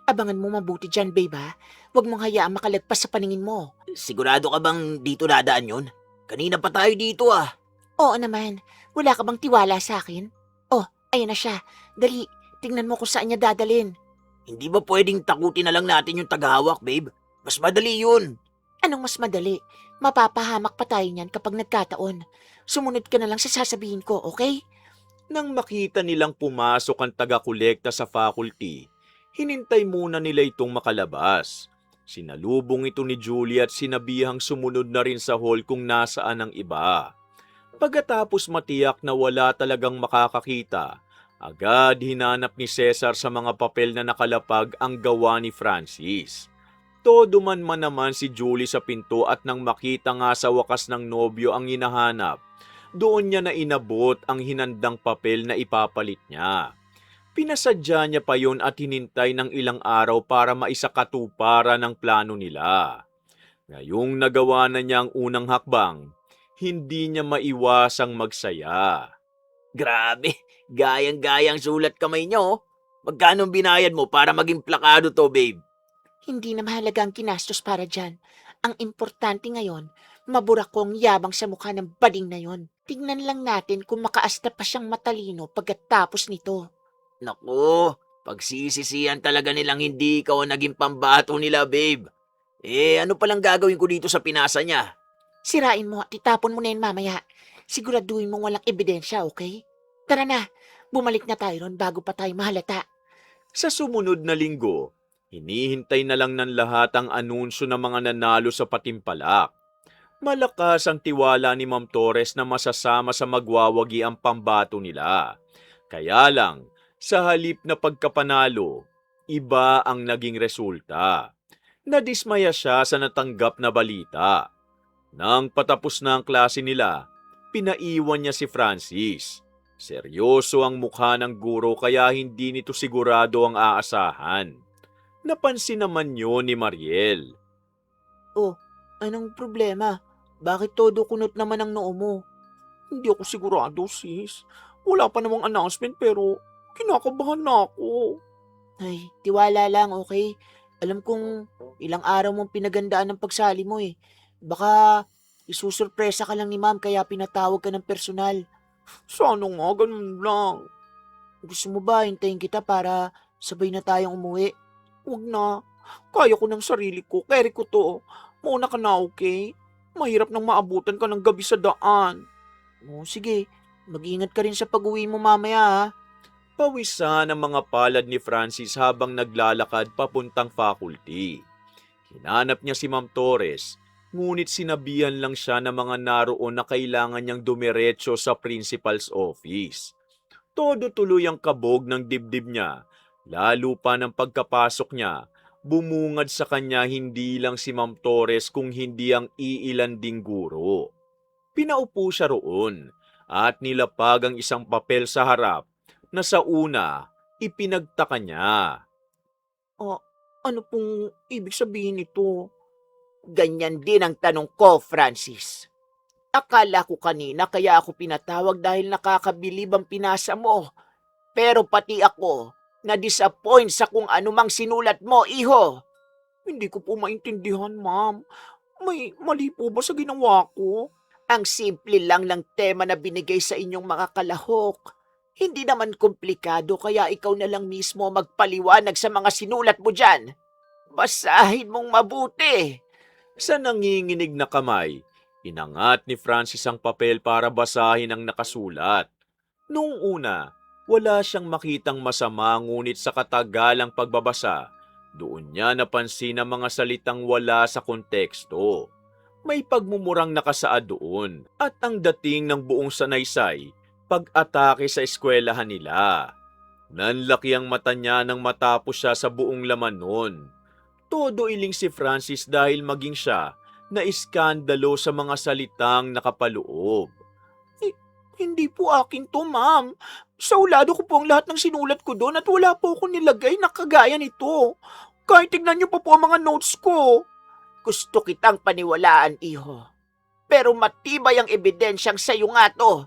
Abangan mo mabuti dyan, babe, ha? Huwag mong hayaang makalagpas sa paningin mo. Sigurado ka bang dito dadaan yun? Kanina pa tayo dito ah. Oo naman. Wala ka bang tiwala sa akin? Oh, ayun na siya. Dali, tingnan mo kung saan niya dadalhin. Hindi ba pwedeng takutin na lang natin yung tagahawak, babe? Mas madali yun. Anong mas madali? Mapapahamak pa tayo niyan kapag nagkataon. Sumunod ka na lang sa sasabihin ko, okay? Nang makita nilang pumasok ang taga-kolekta sa faculty, hinintay muna nila itong makalabas. Sinalubong ito ni Julie at sinabihang sumunod na rin sa hall kung nasaan ang iba. Pagkatapos matiyak na wala talagang makakakita, agad hinanap ni Cesar sa mga papel na nakalapag ang gawa ni Francis. Todo man naman si Julie sa pinto at nang makita nga sa wakas ng nobyo ang hinahanap, doon niya na inabot ang hinandang papel na ipapalit niya. Pinasadya niya pa yon at hinintay ng ilang araw para maisakatuparan ang plano nila. Ngayong nagawa na niya ang unang hakbang, hindi niya maiwasang magsaya. Grabe, gayang-gayang sulat kamay niyo. Magkano binayad mo para maging plakado to, babe? Hindi na mahalaga ang kinastos para dyan. Ang importante ngayon, mabura kong yabang sa mukha ng bading na yon. Tingnan lang natin kung makaasta pa siyang matalino pagkatapos nito. Naku, pagsisisihan talaga nilang hindi ikaw ang naging pambato nila, babe. Ano palang gagawin ko dito sa pinasa niya? Sirain mo at itapon mo na yun mamaya. Siguraduhin mong walang ebidensya, okay? Tara na, bumalik na tayo ron bago pa tayo mahalata. Sa sumunod na linggo, hinihintay na lang ng lahat ang anunsyo ng mga nanalo sa patimpalak. Malakas ang tiwala ni Ma'am Torres na masasama sa magwawagi ang pambato nila. Kaya lang, sa halip na pagkapanalo, iba ang naging resulta. Nadismaya siya sa natanggap na balita. Nang patapos na ang klase nila, pinaiwan niya si Francis. Seryoso ang mukha ng guro kaya hindi nito sigurado ang aasahan. Napansin naman yun ni Mariel. Oh, anong problema? Bakit todo kunot naman ang noo mo? Hindi ako sigurado, sis. Wala pa namang announcement pero kinakabahan na ako. Ay, tiwala lang, okay? Alam kong ilang araw mong pinagandaan ng pagsali mo eh. Baka isusurpresa ka lang ni ma'am kaya pinatawag ka ng personal. Sana nga, ganun lang. Gusto mo ba hintayin kita para sabay na tayong umuwi? Huwag na. Kaya ko ng sarili ko. Kaya ko to. Mauna ka na, okay? Mahirap nang maabutan ka ng gabi sa daan. O sige, mag-ingat ka rin sa pag-uwi mo mamaya ha. Pawisan ang mga palad ni Francis habang naglalakad papuntang faculty. Hinanap niya si Ma'am Torres, ngunit sinabihan lang siya ng mga naroon na kailangan niyang dumiretso sa principal's office. Todo tuloy ang kabog ng dibdib niya, lalo pa ng pagkapasok niya. Bumungad sa kanya hindi lang si Ma'am Torres kung hindi ang iilanding guro. Pinaupo siya roon at nilapag ang isang papel sa harap na sa una ipinagtaka niya. Ah, ano pong ibig sabihin nito? Ganyan din ang tanong ko, Francis. Akala ko kanina kaya ako pinatawag dahil nakakabilib ang pinasa mo. Pero pati ako, na-disappoint sa kung anumang sinulat mo, iho. Hindi ko po maintindihan, ma'am. May mali po ba sa ginawa ko? Ang simple lang ng tema na binigay sa inyong mga kalahok. Hindi naman komplikado kaya ikaw na lang mismo magpaliwanag sa mga sinulat mo dyan. Basahin mong mabuti. Sa nanginginig na kamay, inangat ni Francis ang papel para basahin ang nakasulat. Noong una, wala siyang makitang masama ngunit sa katagalang pagbabasa, doon niya napansin ang mga salitang wala sa konteksto. May pagmumurang nakasaad doon at ang dating ng buong sanaysay, pag-atake sa eskwelahan nila. Nanlaki ang mata niya nang matapos siya sa buong laman nun. Todo iling si Francis dahil maging siya na iskandalo sa mga salitang nakapaloob. Hindi po akin to, ma'am. Sa ulado ko po ang lahat ng sinulat ko doon at wala po ako nilagay na kagaya nito. Kahit tignan niyo pa po ang mga notes ko. Gusto kitang paniwalaan, iho. Pero matibay ang ebidensyang sa'yo nga to.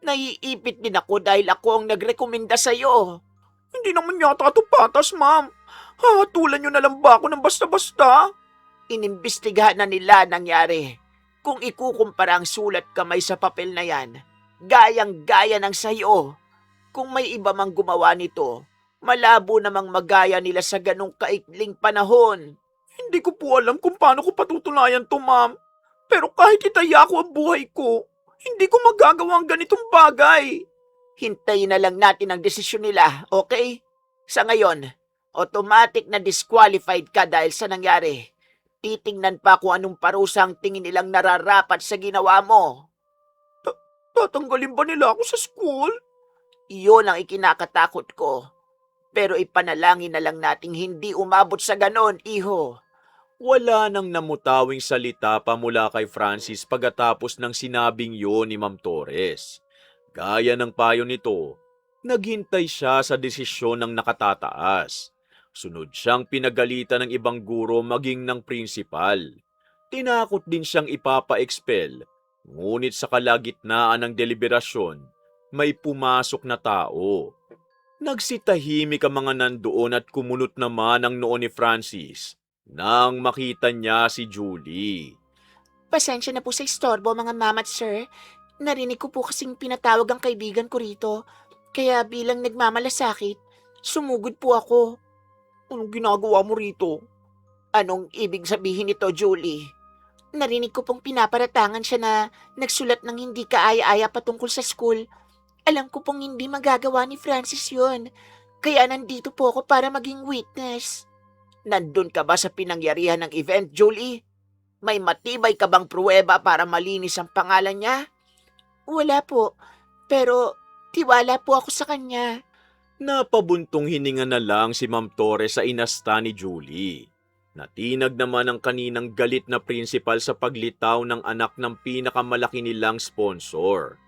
Naiipit din ako dahil ako ang nagrekomenda sa'yo. Hindi naman yata ito patas, ma'am. Hahatulan niyo na lang ba ako ng basta-basta? Inimbestigahan na nila nangyari. Kung ikukumpara ang sulat kamay sa papel na yan, gayang-gaya ng sa'yo. Kung may iba mang gumawa nito, malabo namang magaya nila sa ganong kaikling panahon. Hindi ko po alam kung paano ko patutunayan to, ma'am. Pero kahit itaya ko ang buhay ko, hindi ko magagawa ang ganitong bagay. Hintayin na lang natin ang desisyon nila, okay? Sa ngayon, automatic na disqualified ka dahil sa nangyari. Titingnan pa kung anong parusa ang tingin nilang nararapat sa ginawa mo. Tatanggalin ba nila ako sa school? Iyon ang ikinakatakot ko. Pero ipanalangin na lang nating hindi umabot sa ganon, iho. Wala nang namutawing salita pa mula kay Francis pagkatapos ng sinabing yon ni Ma'am Torres. Gaya ng payo nito, naghintay siya sa desisyon ng nakatataas. Sunod siyang pinagalitan ng ibang guro maging ng prinsipal. Tinakot din siyang ipapa-expel, ngunit sa kalagitnaan ng deliberasyon, may pumasok na tao. Nagsitahimik ang mga nandoon at kumunot naman ang noo ni Francis nang makita niya si Julie. Pasensya na po sa istorbo mga mama at sir. Narinig ko po kasing pinatawag ang kaibigan ko rito. Kaya bilang nagmamalasakit, sumugod po ako. Anong ginagawa mo rito? Anong ibig sabihin nito, Julie? Narinig ko pong pinaparatangan siya na nagsulat ng hindi kaaya-aya patungkol sa school. Alam ko pong hindi magagawa ni Francis yun. Kaya nandito po ako para maging witness. Nandun ka ba sa pinangyarihan ng event, Julie? May matibay ka bang pruweba para malinis ang pangalan niya? Wala po. Pero tiwala po ako sa kanya. Napabuntong hininga na lang si Ma'am Torres sa inasta ni Julie. Natinag naman ang kaninang galit na prinsipal sa paglitaw ng anak ng pinakamalaki nilang sponsor.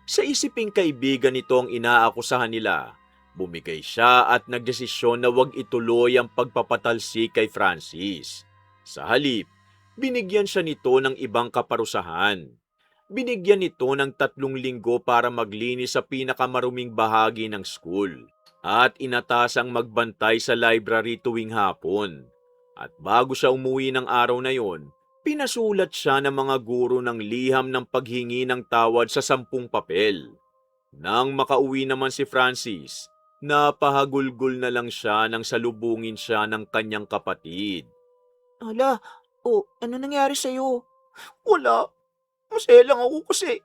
Sa isiping kaibigan nito ang inaakusahan nila, bumigay siya at nagdesisyon na huwag ituloy ang pagpapatalsik kay Francis. Sa halip, binigyan siya nito ng ibang kaparusahan. Binigyan nito ng 3 linggo para maglinis sa pinakamaruming bahagi ng school at inatasang magbantay sa library tuwing hapon. At bago siya umuwi ng araw na yon, pinasulat siya ng mga guro ng liham ng paghingi ng tawad sa 10 papel. Nang makauwi naman si Francis, napahagulgol na lang siya nang salubungin siya ng kanyang kapatid. Ano nangyari sa'yo? Wala. Masaya lang ako kasi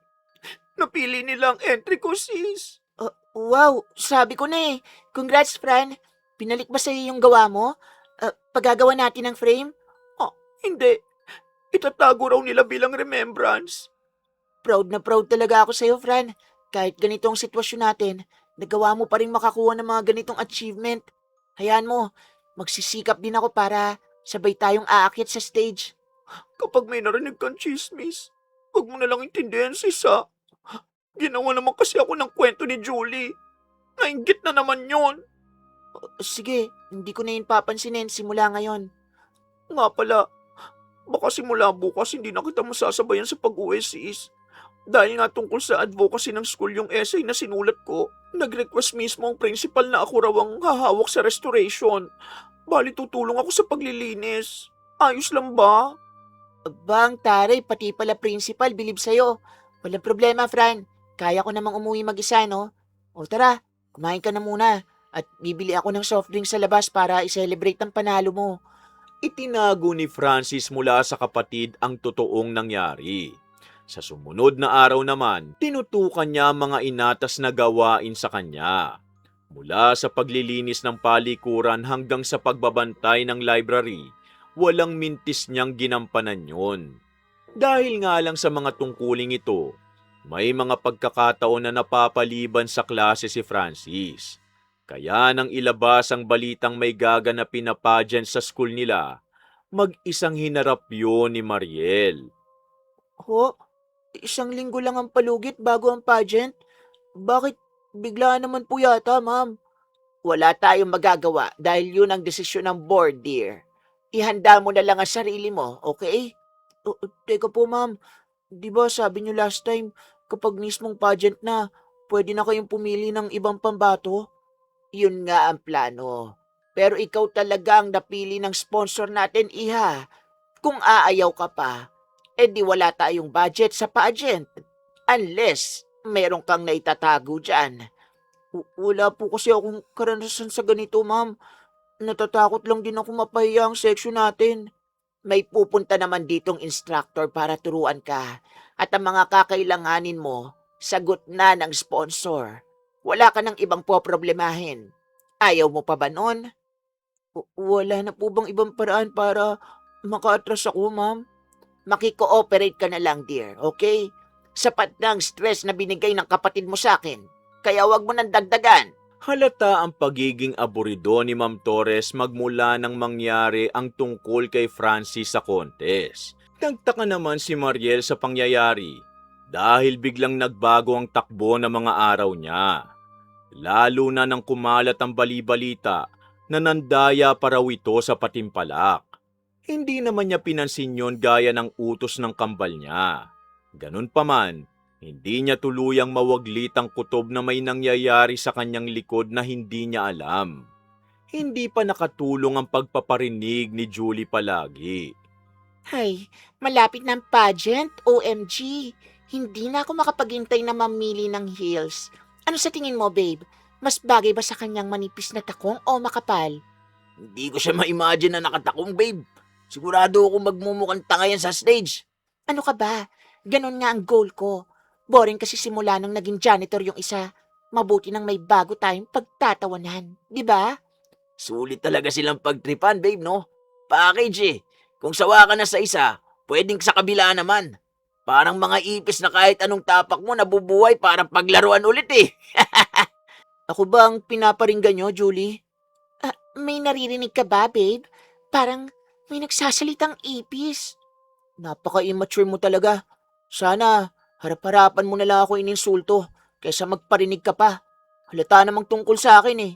napili nilang entry ko, sis. Wow, sabi ko na eh. Congrats, Fran. Pinalik ba sa'yo yung gawa mo? Paggagawa natin ng frame? Hindi. Itatago raw nila bilang remembrance. Proud na proud talaga ako sa'yo, Fran. Kahit ganitong sitwasyon natin, nagawa mo pa rin makakuha ng mga ganitong achievement. Hayaan mo, magsisikap din ako para sabay tayong aakyat sa stage. Kapag may narinig kang chismis, huwag mo nalang intindihan, sis, ha? Ginawa naman kasi ako ng kwento ni Julie. Nainggit na naman yon. Sige, hindi ko na yun papansinin simula ngayon. Nga pala, baka simula bukas hindi na kita masasabayan sa pag-uwi, sis. Dahil nga tungkol sa advocacy ng school yung essay na sinulat ko, nag-request mismo ang principal na ako raw ang hahawak sa restoration. Bali tutulong ako sa paglilinis. Ayos lang ba? Bang, taray, pati pala principal, bilib sa'yo. Walang problema, Fran. Kaya ko namang umuwi mag-isa, no? O tara, kumain ka na muna. At bibili ako ng soft drink sa labas para i-celebrate ang panalo mo. Itinago ni Francis mula sa kapatid ang totoong nangyari. Sa sumunod na araw naman, tinutukan niya ang mga inatas na gawain sa kanya. Mula sa paglilinis ng palikuran hanggang sa pagbabantay ng library, walang mintis niyang ginampanan yon. Dahil nga lang sa mga tungkuling ito, may mga pagkakataon na napapaliban sa klase si Francis. Kaya nang ilabas ang balitang may gaganapin na pageant sa school nila, mag-isang hinarap yun ni Mariel. Ho? Isang linggo lang ang palugit bago ang pageant? Bakit bigla naman po yata, ma'am? Wala tayong magagawa dahil yun ang desisyon ng board, dear. Ihanda mo na lang ang sarili mo, okay? Teka po, ma'am. Di ba sabi niyo last time, kapag mismong pageant na, pwede na kayong pumili ng ibang pambato? Yun nga ang plano. Pero ikaw talaga ang napili ng sponsor natin, iha. Kung aayaw ka pa, edi wala tayong budget sa pageant. Unless, meron kang naitatago dyan. Wala po kasi akong karanasan sa ganito, ma'am. Natatakot lang din ako mapahiya ang section natin. May pupunta naman ditong instructor para turuan ka. At ang mga kakailanganin mo, sagot na ng sponsor. Wala ka ng ibang poproblemahin. Ayaw mo pa ba nun? Wala na po bang ibang paraan para maka-atras ako, ma'am? Makikooperate ka na lang, dear, okay? Sapat na ang stress na binigay ng kapatid mo sa akin. Kaya wag mo nang dagdagan. Halata ang pagiging aburido ni Ma'am Torres magmula nang mangyari ang tungkol kay Francis sa contest. Nagtaka naman si Mariel sa pangyayari dahil biglang nagbago ang takbo ng mga araw niya. Lalo na nang kumalat ang bali-balita na nandaya pa raw ito sa Patimpalak. Hindi naman niya pinansin yon gaya ng utos ng kambal niya. Ganun pa man, hindi niya tuluyang mawaglit ang kutob na may nangyayari sa kanyang likod na hindi niya alam. Hindi pa nakatulong ang pagpaparinig ni Julie palagi. Ay, malapit na ang pageant, OMG. Hindi na ako makapagintay na mamili ng heels. Ano sa tingin mo, babe? Mas bagay ba sa kanyang manipis na takong o makapal? Hindi ko siya ma-imagine na nakatakong, babe. Sigurado ako magmumukhang tanga yan sa stage. Ano ka ba? Ganon nga ang goal ko. Boring kasi simula nung naging janitor yung isa. Mabuti nang may bago tayong pagtatawanan. Di ba? Sulit talaga silang pagtripan, babe, no? Package eh. Kung sawa ka na sa isa, pwedeng sa kabila naman. Parang mga ipis na kahit anong tapak mo nabubuhay para paglaruan ulit eh. Ako ba ang pinaparinggan nyo, Julie? May naririnig ka ba, babe? Parang may nagsasalitang ipis. Napaka-immature mo talaga. Sana harap-harapan mo na lang ako ininsulto kaysa magparinig ka pa. Halata namang tungkol sa akin eh.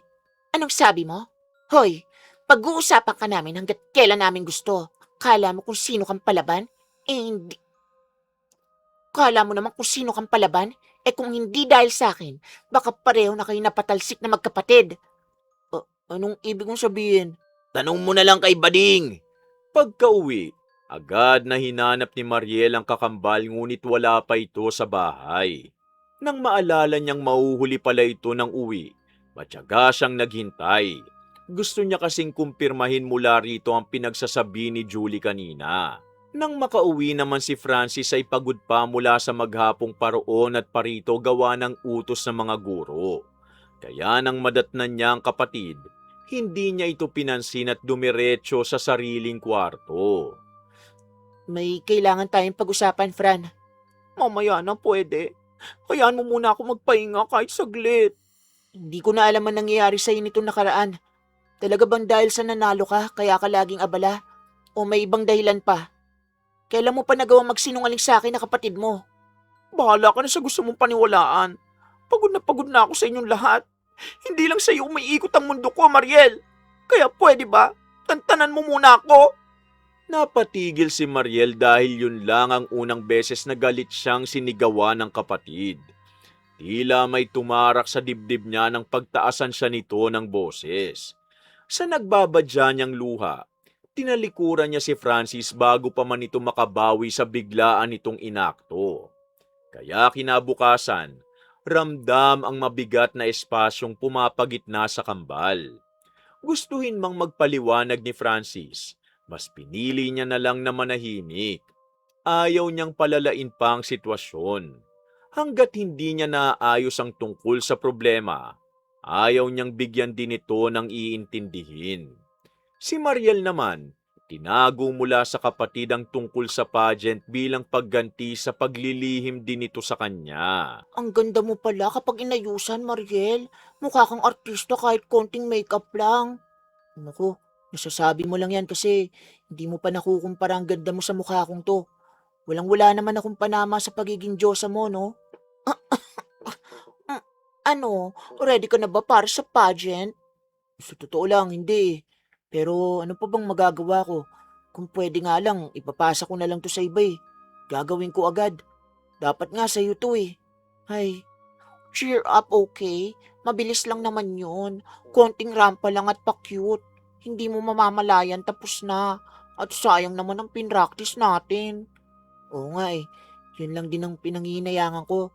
Anong sabi mo? Hoy, pag-uusapan ka namin hanggat kailan namin gusto. Kala mo kung sino kang palaban? Hindi. Kala mo naman kung sino kang palaban? Kung hindi dahil sa akin, baka pareho na kayo napatalsik na magkapatid. Anong ibig mong sabihin? Tanong mo na lang kay Bading. Pagka-uwi, agad na hinanap ni Mariel ang kakambal ngunit wala pa ito sa bahay. Nang maalala niyang mauhuli pala ito ng uwi, matyaga siyang naghintay. Gusto niya kasing kumpirmahin mula rito ang pinagsasabi ni Julie kanina. Nang makauwi naman si Francis ay pagod pa mula sa maghapong paroon at parito gawa ng utos ng mga guro. Kaya nang madatnan niya ang kapatid, hindi niya ito pinansin at dumiretso sa sariling kwarto. May kailangan tayong pag-usapan, Fran. Mamaya na pwede. Hayaan mo muna ako magpahinga kahit saglit. Hindi ko na alam ang nangyayari sa'yo nitong nakaraan. Talaga bang dahil sa nanalo ka, kaya ka laging abala? O may ibang dahilan pa? Kailan mo pa nagawang magsinungaling sa akin na kapatid mo? Bahala ka na sa gusto mong paniwalaan. Pagod na ako sa inyong lahat. Hindi lang sa iyo umiikot ang mundo ko, Mariel. Kaya pwede ba? Tantanan mo muna ako. Napatigil si Mariel dahil yun lang ang unang beses na galit siyang sinigawan ng kapatid. Tila may tumarak sa dibdib niya nang pagtaasan siya nito ng boses. Sa nagbabadya niyang luha, tinalikuran niya si Francis bago pa man ito makabawi sa biglaan nitong inakto. Kaya kinabukasan, ramdam ang mabigat na espasyong pumapagitna sa kambal. Gustuhin mang magpaliwanag ni Francis, mas pinili niya na lang na manahimik. Ayaw niyang palalain pa ang sitwasyon. Hanggat hindi niya naayos ang tungkol sa problema, ayaw niyang bigyan din ito ng iintindihin. Si Mariel naman, tinago mula sa kapatid ang tungkol sa pageant bilang pagganti sa paglilihim din ito sa kanya. Ang ganda mo pala kapag inayusan, Mariel. Mukha kang artista kahit konting makeup lang. Naku, nasasabi mo lang yan kasi hindi mo pa nakukumpara ang ganda mo sa mukha kong to. Walang-wala naman akong panama sa pagiging diyosa mo, no? Ano? Ready ka na ba para sa pageant? Sa totoo lang, hindi. Pero ano pa bang magagawa ko? Kung pwede nga lang, ipapasa ko na lang to sa iba eh. Gagawin ko agad. Dapat nga sa'yo to eh. Ay, cheer up, okay? Mabilis lang naman yun. Konting rampa lang at pa-cute. Hindi mo mamamalayan tapos na. At sayang naman ang pinractice natin. Oo nga eh. Yun lang din ang pinangihinayangan ko.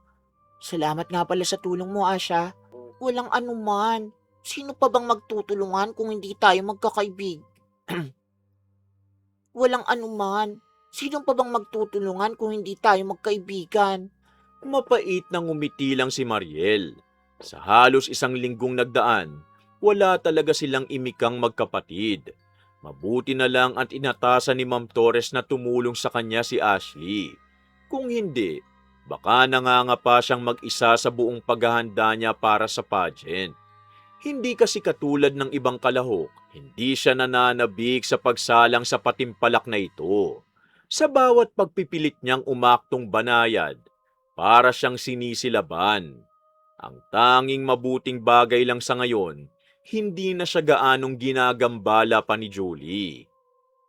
Salamat nga pala sa tulong mo, Asha. Walang anuman. Sino pa bang magtutulungan kung hindi tayo magkakaibig? Walang anuman. Sino pa bang magtutulungan kung hindi tayo magkaibigan? Mapait nang umiti lang si Mariel. Sa halos isang linggong nagdaan, wala talaga silang imikang magkapatid. Mabuti na lang at inatasan ni Ma'am Torres na tumulong sa kanya si Ashley. Kung hindi, baka nangangapa siyang mag-isa sa buong paghahanda niya para sa pageant. Hindi kasi katulad ng ibang kalahok, hindi siya nananabik sa pagsalang sa patimpalak na ito. Sa bawat pagpipilit niyang umaktong banayad, para siyang sinisilaban. Ang tanging mabuting bagay lang sa ngayon, hindi na siya gaanong ginagambala pa ni Julie.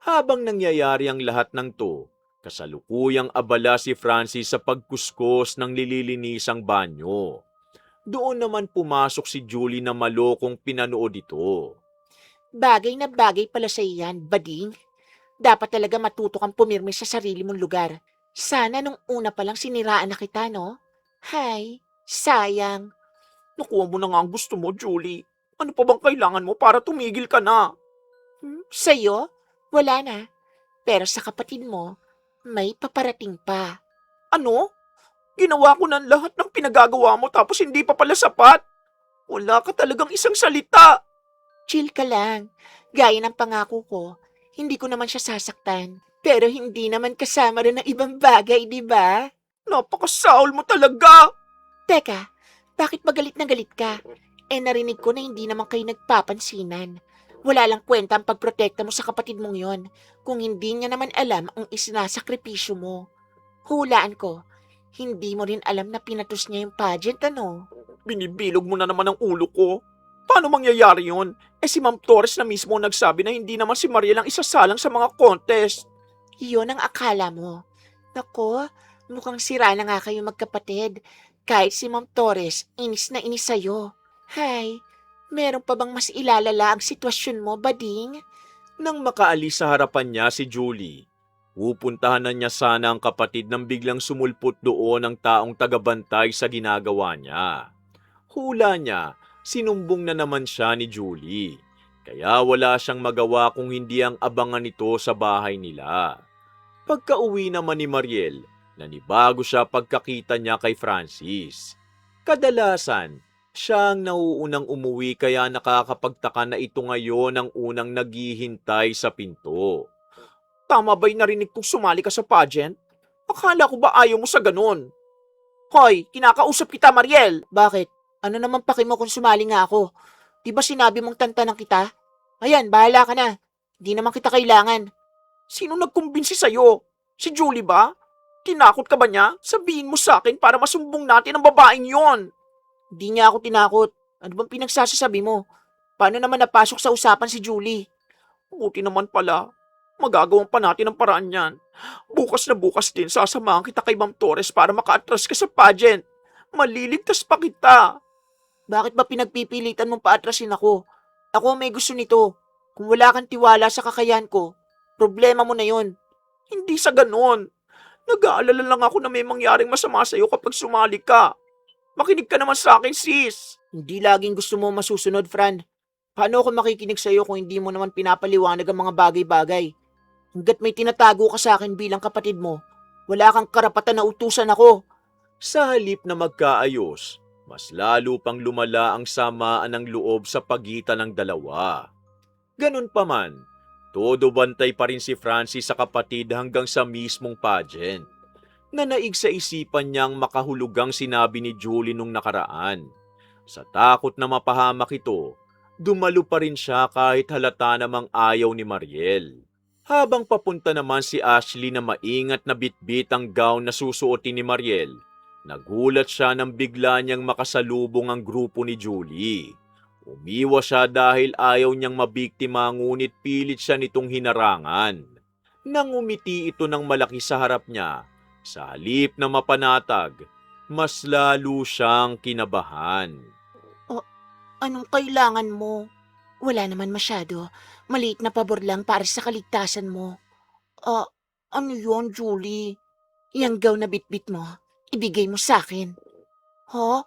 Habang nangyayari ang lahat ng to, kasalukuyang abala si Francis sa pagkuskos ng nililinisang banyo. Doon naman pumasok si Julie na malokong pinanood ito. Bagay na bagay pala sa iyan, bading. Dapat talaga matuto kang pumirmi sa sarili mong lugar. Sana nung una pa lang siniraan na kita, no? Hay, sayang. Nakuha mo na nga ang gusto mo, Julie. Ano pa bang kailangan mo para tumigil ka na? Sa'yo? Wala na. Pero sa kapatid mo, may paparating pa. Ano? Ginawa ko ng lahat ng pinagagawa mo tapos hindi pa pala sapat. Wala ka talagang isang salita. Chill ka lang. Gaya ng pangako ko, hindi ko naman siya sasaktan. Pero hindi naman kasama rin ng ibang bagay, di ba? Napakasaol mo talaga! Teka, bakit ba galit na galit ka? Narinig ko na hindi naman kayo nagpapansinan. Wala lang kwenta ang pagprotekta mo sa kapatid mong yon kung hindi niya naman alam ang isinasakripisyo mo. Hulaan ko, hindi mo rin alam na pinatos niya yung pageant, ano? Binibilog mo na naman ang ulo ko. Paano mangyayari yun? Si Ma'am Torres na mismo nagsabi na hindi naman si Mariel ang isasalang sa mga contest. Iyon ang akala mo. Nako, mukhang sira na nga kayo magkapatid. Kahit si Ma'am Torres, inis na inis sa'yo. Hay, meron pa bang mas ilalala ang sitwasyon mo, bading? Nang makaalis sa harapan niya si Julie, pupuntahan na niya sana ang kapatid nang biglang sumulpot doon ang taong tagabantay sa ginagawa niya. Hula niya, sinumbong na naman siya ni Julie, kaya wala siyang magawa kung hindi ang abangan nito sa bahay nila. Pagka-uwi naman ni Mariel, nanibago siya pagkakita niya kay Francis. Kadalasan, siya ang nauunang umuwi kaya nakakapagtaka na ito ngayon ang unang naghihintay sa pinto. Tama ba'y narinig kong sumali ka sa pageant? Akala ko ba ayaw mo sa ganun? Hoy, kinakausap kita, Mariel! Bakit? Ano naman paki mo kung sumali nga ako? Di ba sinabi mong tantanan kita? Ayan, bahala ka na. Di naman kita kailangan. Sino nagkumbinsi sa'yo? Si Julie ba? Tinakot ka ba niya? Sabihin mo sa akin para masumbong natin ang babaeng yon. Di niya ako tinakot. Ano bang pinagsasasabi mo? Paano naman napasok sa usapan si Julie? Buti naman pala. Magagawan pa natin ang paraan yan. Bukas na bukas din sasamahan kita kay Ma'am Torres para maka-atras ka sa pageant. Maliligtas pa kita. Bakit ba pinagpipilitan mong paatrasin ako? Ako ang may gusto nito. Kung wala kang tiwala sa kakayahan ko, problema mo na yon. Hindi sa ganon. Nag-aalala lang ako na may mangyaring masama sa'yo kapag sumali ka. Makinig ka naman sa akin, sis. Hindi laging gusto mo masusunod, Fran. Paano ako makikinig sa'yo kung hindi mo naman pinapaliwanag ang mga bagay-bagay? Hanggat may tinatago ka sa akin bilang kapatid mo, wala kang karapatan na utusan ako. Sa halip na magkaayos, mas lalo pang lumala ang samaan ng loob sa pagitan ng dalawa. Ganun pa man, todo bantay pa rin si Francis sa kapatid hanggang sa mismong pageant. Nanaig sa isipan niyang makahulugang sinabi ni Julie nung nakaraan. Sa takot na mapahamak ito, dumalo pa rin siya kahit halata namang ayaw ni Mariel. Habang papunta naman si Ashley na maingat na bitbit ang gown na susuotin ni Mariel, nagulat siya nang bigla niyang makasalubong ang grupo ni Julie. Umiwas siya dahil ayaw niyang mabiktima ngunit pilit siya nitong hinarangan. Nang umiti ito ng malaki sa harap niya, sa halip na mapanatag, mas lalo siyang kinabahan. Anong kailangan mo? Wala naman masyado. Maliit na pabor lang para sa kaligtasan mo. Ano yon, Julie? Yang gown na bitbit mo, ibigay mo sa akin. Ha?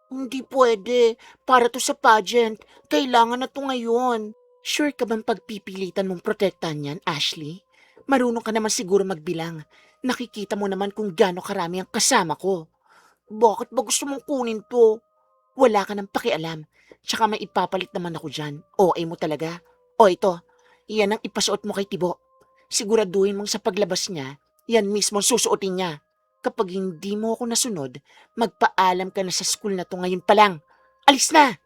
Hindi pwede. Para to sa pageant. Kailangan na to ngayon. Sure ka bang pagpipilitan mong protektahan yan, Ashley? Marunong ka naman siguro magbilang. Nakikita mo naman kung gaano karami ang kasama ko. Bakit ba gusto mong kunin to? Wala ka nang pakialam. Tsaka may ipapalit naman ako dyan. OA mo talaga. O ito, yan ang ipasuot mo kay Tibo. Siguraduhin mong sa paglabas niya, yan mismo ang susuotin niya. Kapag hindi mo ako nasunod, magpaalam ka na sa school na to ngayon pa lang. Alis na!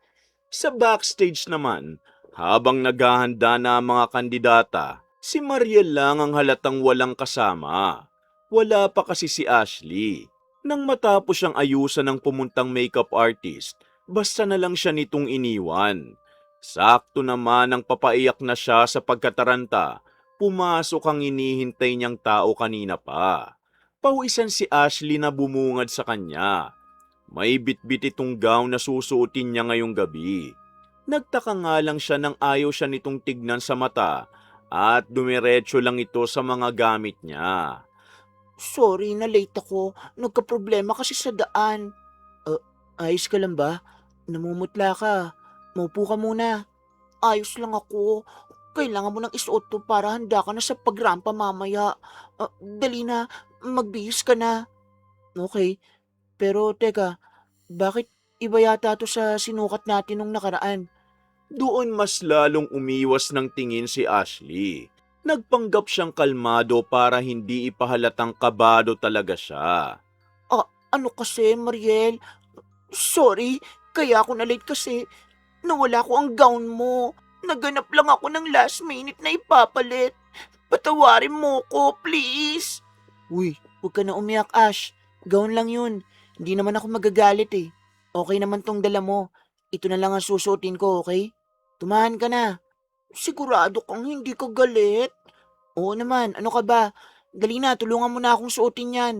Sa backstage naman, habang naghahanda na ang mga kandidata, si Mariel lang ang halatang walang kasama. Wala pa kasi si Ashley. Nang matapos siyang ayusan ng pumuntang makeup artist, basta na lang siya nitong iniwan. Sakto naman ang papaiyak na siya sa pagkataranta, pumasok ang inihintay niyang tao kanina pa. Pawisan si Ashley na bumungad sa kanya. May bitbit itong gown na susuotin niya ngayong gabi. Nagtaka nga lang siya nang ayaw siya nitong tignan sa mata at dumiretso lang ito sa mga gamit niya. Sorry na late ako. Nagka-problema kasi sa daan. Ayos ka lang ba? Namumutla ka. Maupo ka muna. Ayos lang ako. Kailangan mo nang isuot to para handa ka na sa pagrampa mamaya. Dali na, magbihis ka na. Okay, pero teka, bakit iba yata to sa sinukat natin nung nakaraan? Doon mas lalong umiwas ng tingin si Ashley. Nagpanggap siyang kalmado para hindi ipahalatang kabado talaga siya. Ano kasi, Mariel? Sorry, kaya ako na-late kasi nawala ko ang gown mo. Naganap lang ako ng last minute na ipapalit. Patawarin mo ko, please. Uy, huwag ka na umiyak, Ash. Gown lang yun. Hindi naman ako magagalit eh. Okay naman tong dala mo. Ito na lang ang susuotin ko, okay? Tumahan ka na. Sigurado kang hindi ka galit? Oo naman, ano ka ba? Dali na, tulungan mo na akong suotin yan.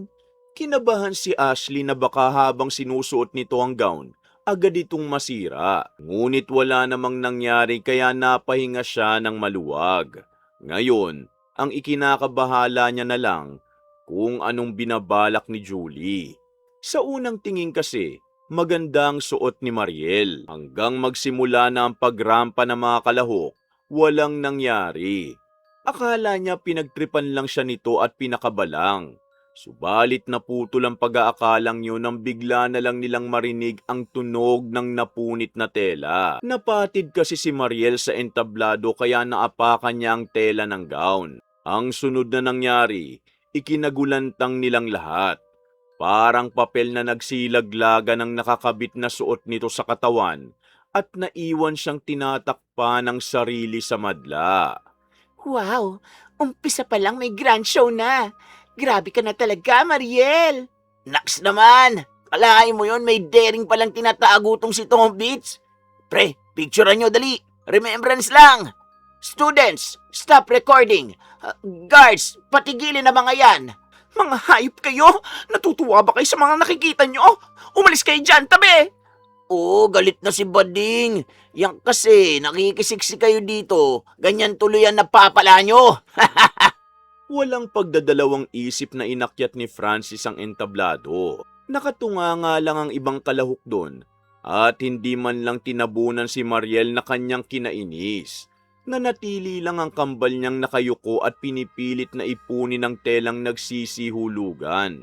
Kinabahan si Ashley na baka habang sinusuot nito ang gown, agad itong masira. Ngunit wala namang nangyari kaya napahinga siya ng maluwag. Ngayon, ang ikinakabahala niya na lang kung anong binabalak ni Julie. Sa unang tingin kasi, magandang suot ni Mariel. Hanggang magsimula na ang pagrampa ng mga kalahok, walang nangyari. Akala niya pinagtripan lang siya nito at pinakabalang. Subalit naputol ang pag-aakalang yun nang bigla na lang nilang marinig ang tunog ng napunit na tela. Napatid kasi si Mariel sa entablado kaya naapakan niya ang tela ng gown. Ang sunod na nangyari, ikinagulantang nilang lahat. Parang papel na nagsilaglagan ng nakakabit na suot nito sa katawan at naiwan siyang tinatakpa ng sarili sa madla. Wow! Umpisa pa lang may grand show na. Grabe ka na talaga, Mariel! Naks naman! Kalahin mo yon, may daring palang tinatago tong si Tom Beats. Pre, picturean nyo dali. Remembrance lang. Students, stop recording. Guards, patigilin na mga yan. Mga hayop kayo! Natutuwa ba kayo sa mga nakikita nyo? Umalis kayo dyan, tabi! Oo, galit na si Bading. Yang kasi, nakikisiksi kayo dito. Ganyan tuloy ang napapala nyo. Walang pagdadalawang isip na inakyat ni Francis ang entablado. Nakatunga nga lang ang ibang kalahok doon at hindi man lang tinabunan si Mariel na kanyang kinainis. Nanatili lang ang kambal niyang nakayuko at pinipilit na ipunin ng telang nagsisihulugan.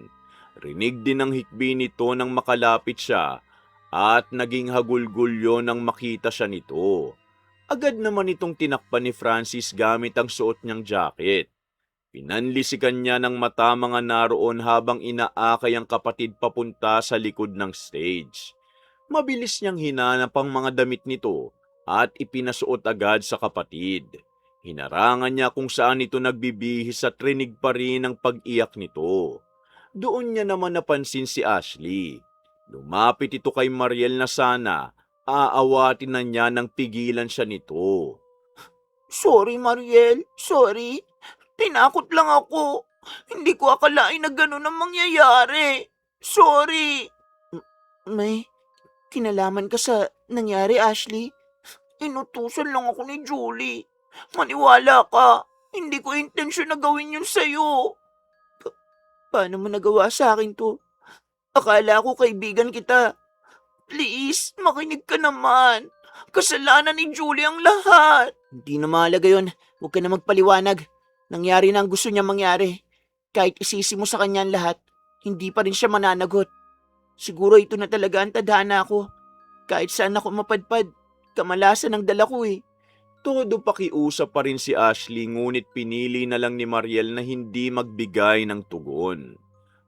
Rinig din ang hikbi nito nang makalapit siya at naging hagulgulyo nang makita siya nito. Agad naman itong tinakpan ni Francis gamit ang suot niyang jacket. Pinanlisikan niya ng mata mga naroon habang inaakay ang kapatid papunta sa likod ng stage. Mabilis niyang hinanap ang mga damit nito at ipinasuot agad sa kapatid. Hinarangan niya kung saan ito nagbibihis at rinig pa rin ang pag-iyak nito. Doon niya naman napansin si Ashley. Lumapit ito kay Mariel na sana aawatin na niya nang pigilan siya nito. Sorry, Mariel. Sorry. Tinakot lang ako. Hindi ko akalain na gano'n ang mangyayari. Sorry. May kinalaman ka sa nangyari, Ashley? Inutusan lang ako ni Julie. Maniwala ka. Hindi ko intensyon na gawin yun sa'yo. Paano mo nagawa sa akin to? Akala ko kaibigan kita. Please, makinig ka naman. Kasalanan ni Julie ang lahat. Hindi na mahalaga yun. Huwag ka na magpaliwanag. Nangyari na ang gusto niya mangyari. Kahit isisi mo sa kanya ang lahat, hindi pa rin siya mananagot. Siguro ito na talaga ang tadhana ko. Kahit saan ako mapadpad, kamalasan ang dala ko eh. Todo pakiusap pa rin si Ashley ngunit pinili na lang ni Mariel na hindi magbigay ng tugon.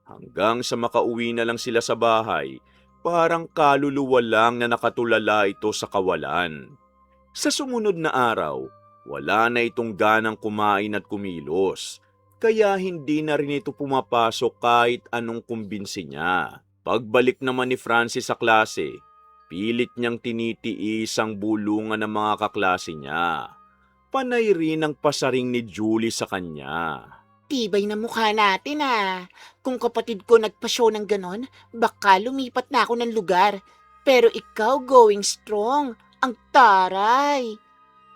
Hanggang sa makauwi na lang sila sa bahay, parang kaluluwa lang na nakatulala ito sa kawalan. Sa sumunod na araw, wala na itong ganang kumain at kumilos, kaya hindi na rin ito pumapasok kahit anong kumbinsi niya. Pagbalik naman ni Francis sa klase, pilit niyang tinitiis ang bulungan ng mga kaklase niya. Panay rin ang pasaring ni Julie sa kanya. Tibay na mukha natin ah. Kung kapatid ko nagpa-show ng ganon, baka lumipat na ako ng lugar. Pero ikaw going strong. Ang taray.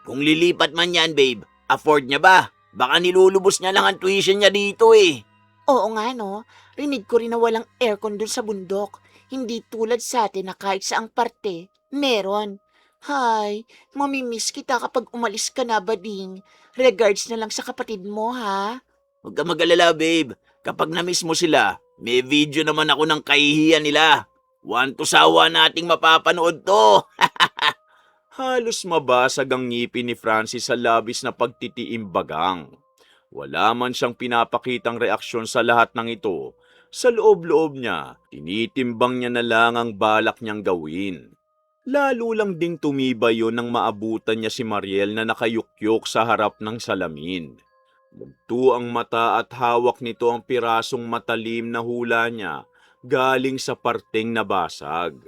Kung lilipat man yan, babe, afford niya ba? Baka nilulubos niya lang ang tuition niya dito eh. Oo nga no, rinig ko rin na walang aircon dun sa bundok. Hindi tulad sa atin na kahit saang parte, meron. Hay, mamimiss kita kapag umalis ka na, Bading. Regards na lang sa kapatid mo, ha? Huwag ka mag-alala, babe. Kapag na-miss mo sila, may video naman ako ng kahihiyan nila. One to sawa nating mapapanood to. Halos mabasag ang ngipin ni Francis sa labis na pagtitiimbagang. Wala man siyang pinapakitang reaksyon sa lahat ng ito. Sa loob-loob niya, tinitimbang niya na lang ang balak niyang gawin. Lalo lang ding tumibay yun nang maabutan niya si Mariel na nakayukyok sa harap ng salamin. Multo ang mata at hawak nito ang pirasong matalim na hula niya galing sa parteng nabasag.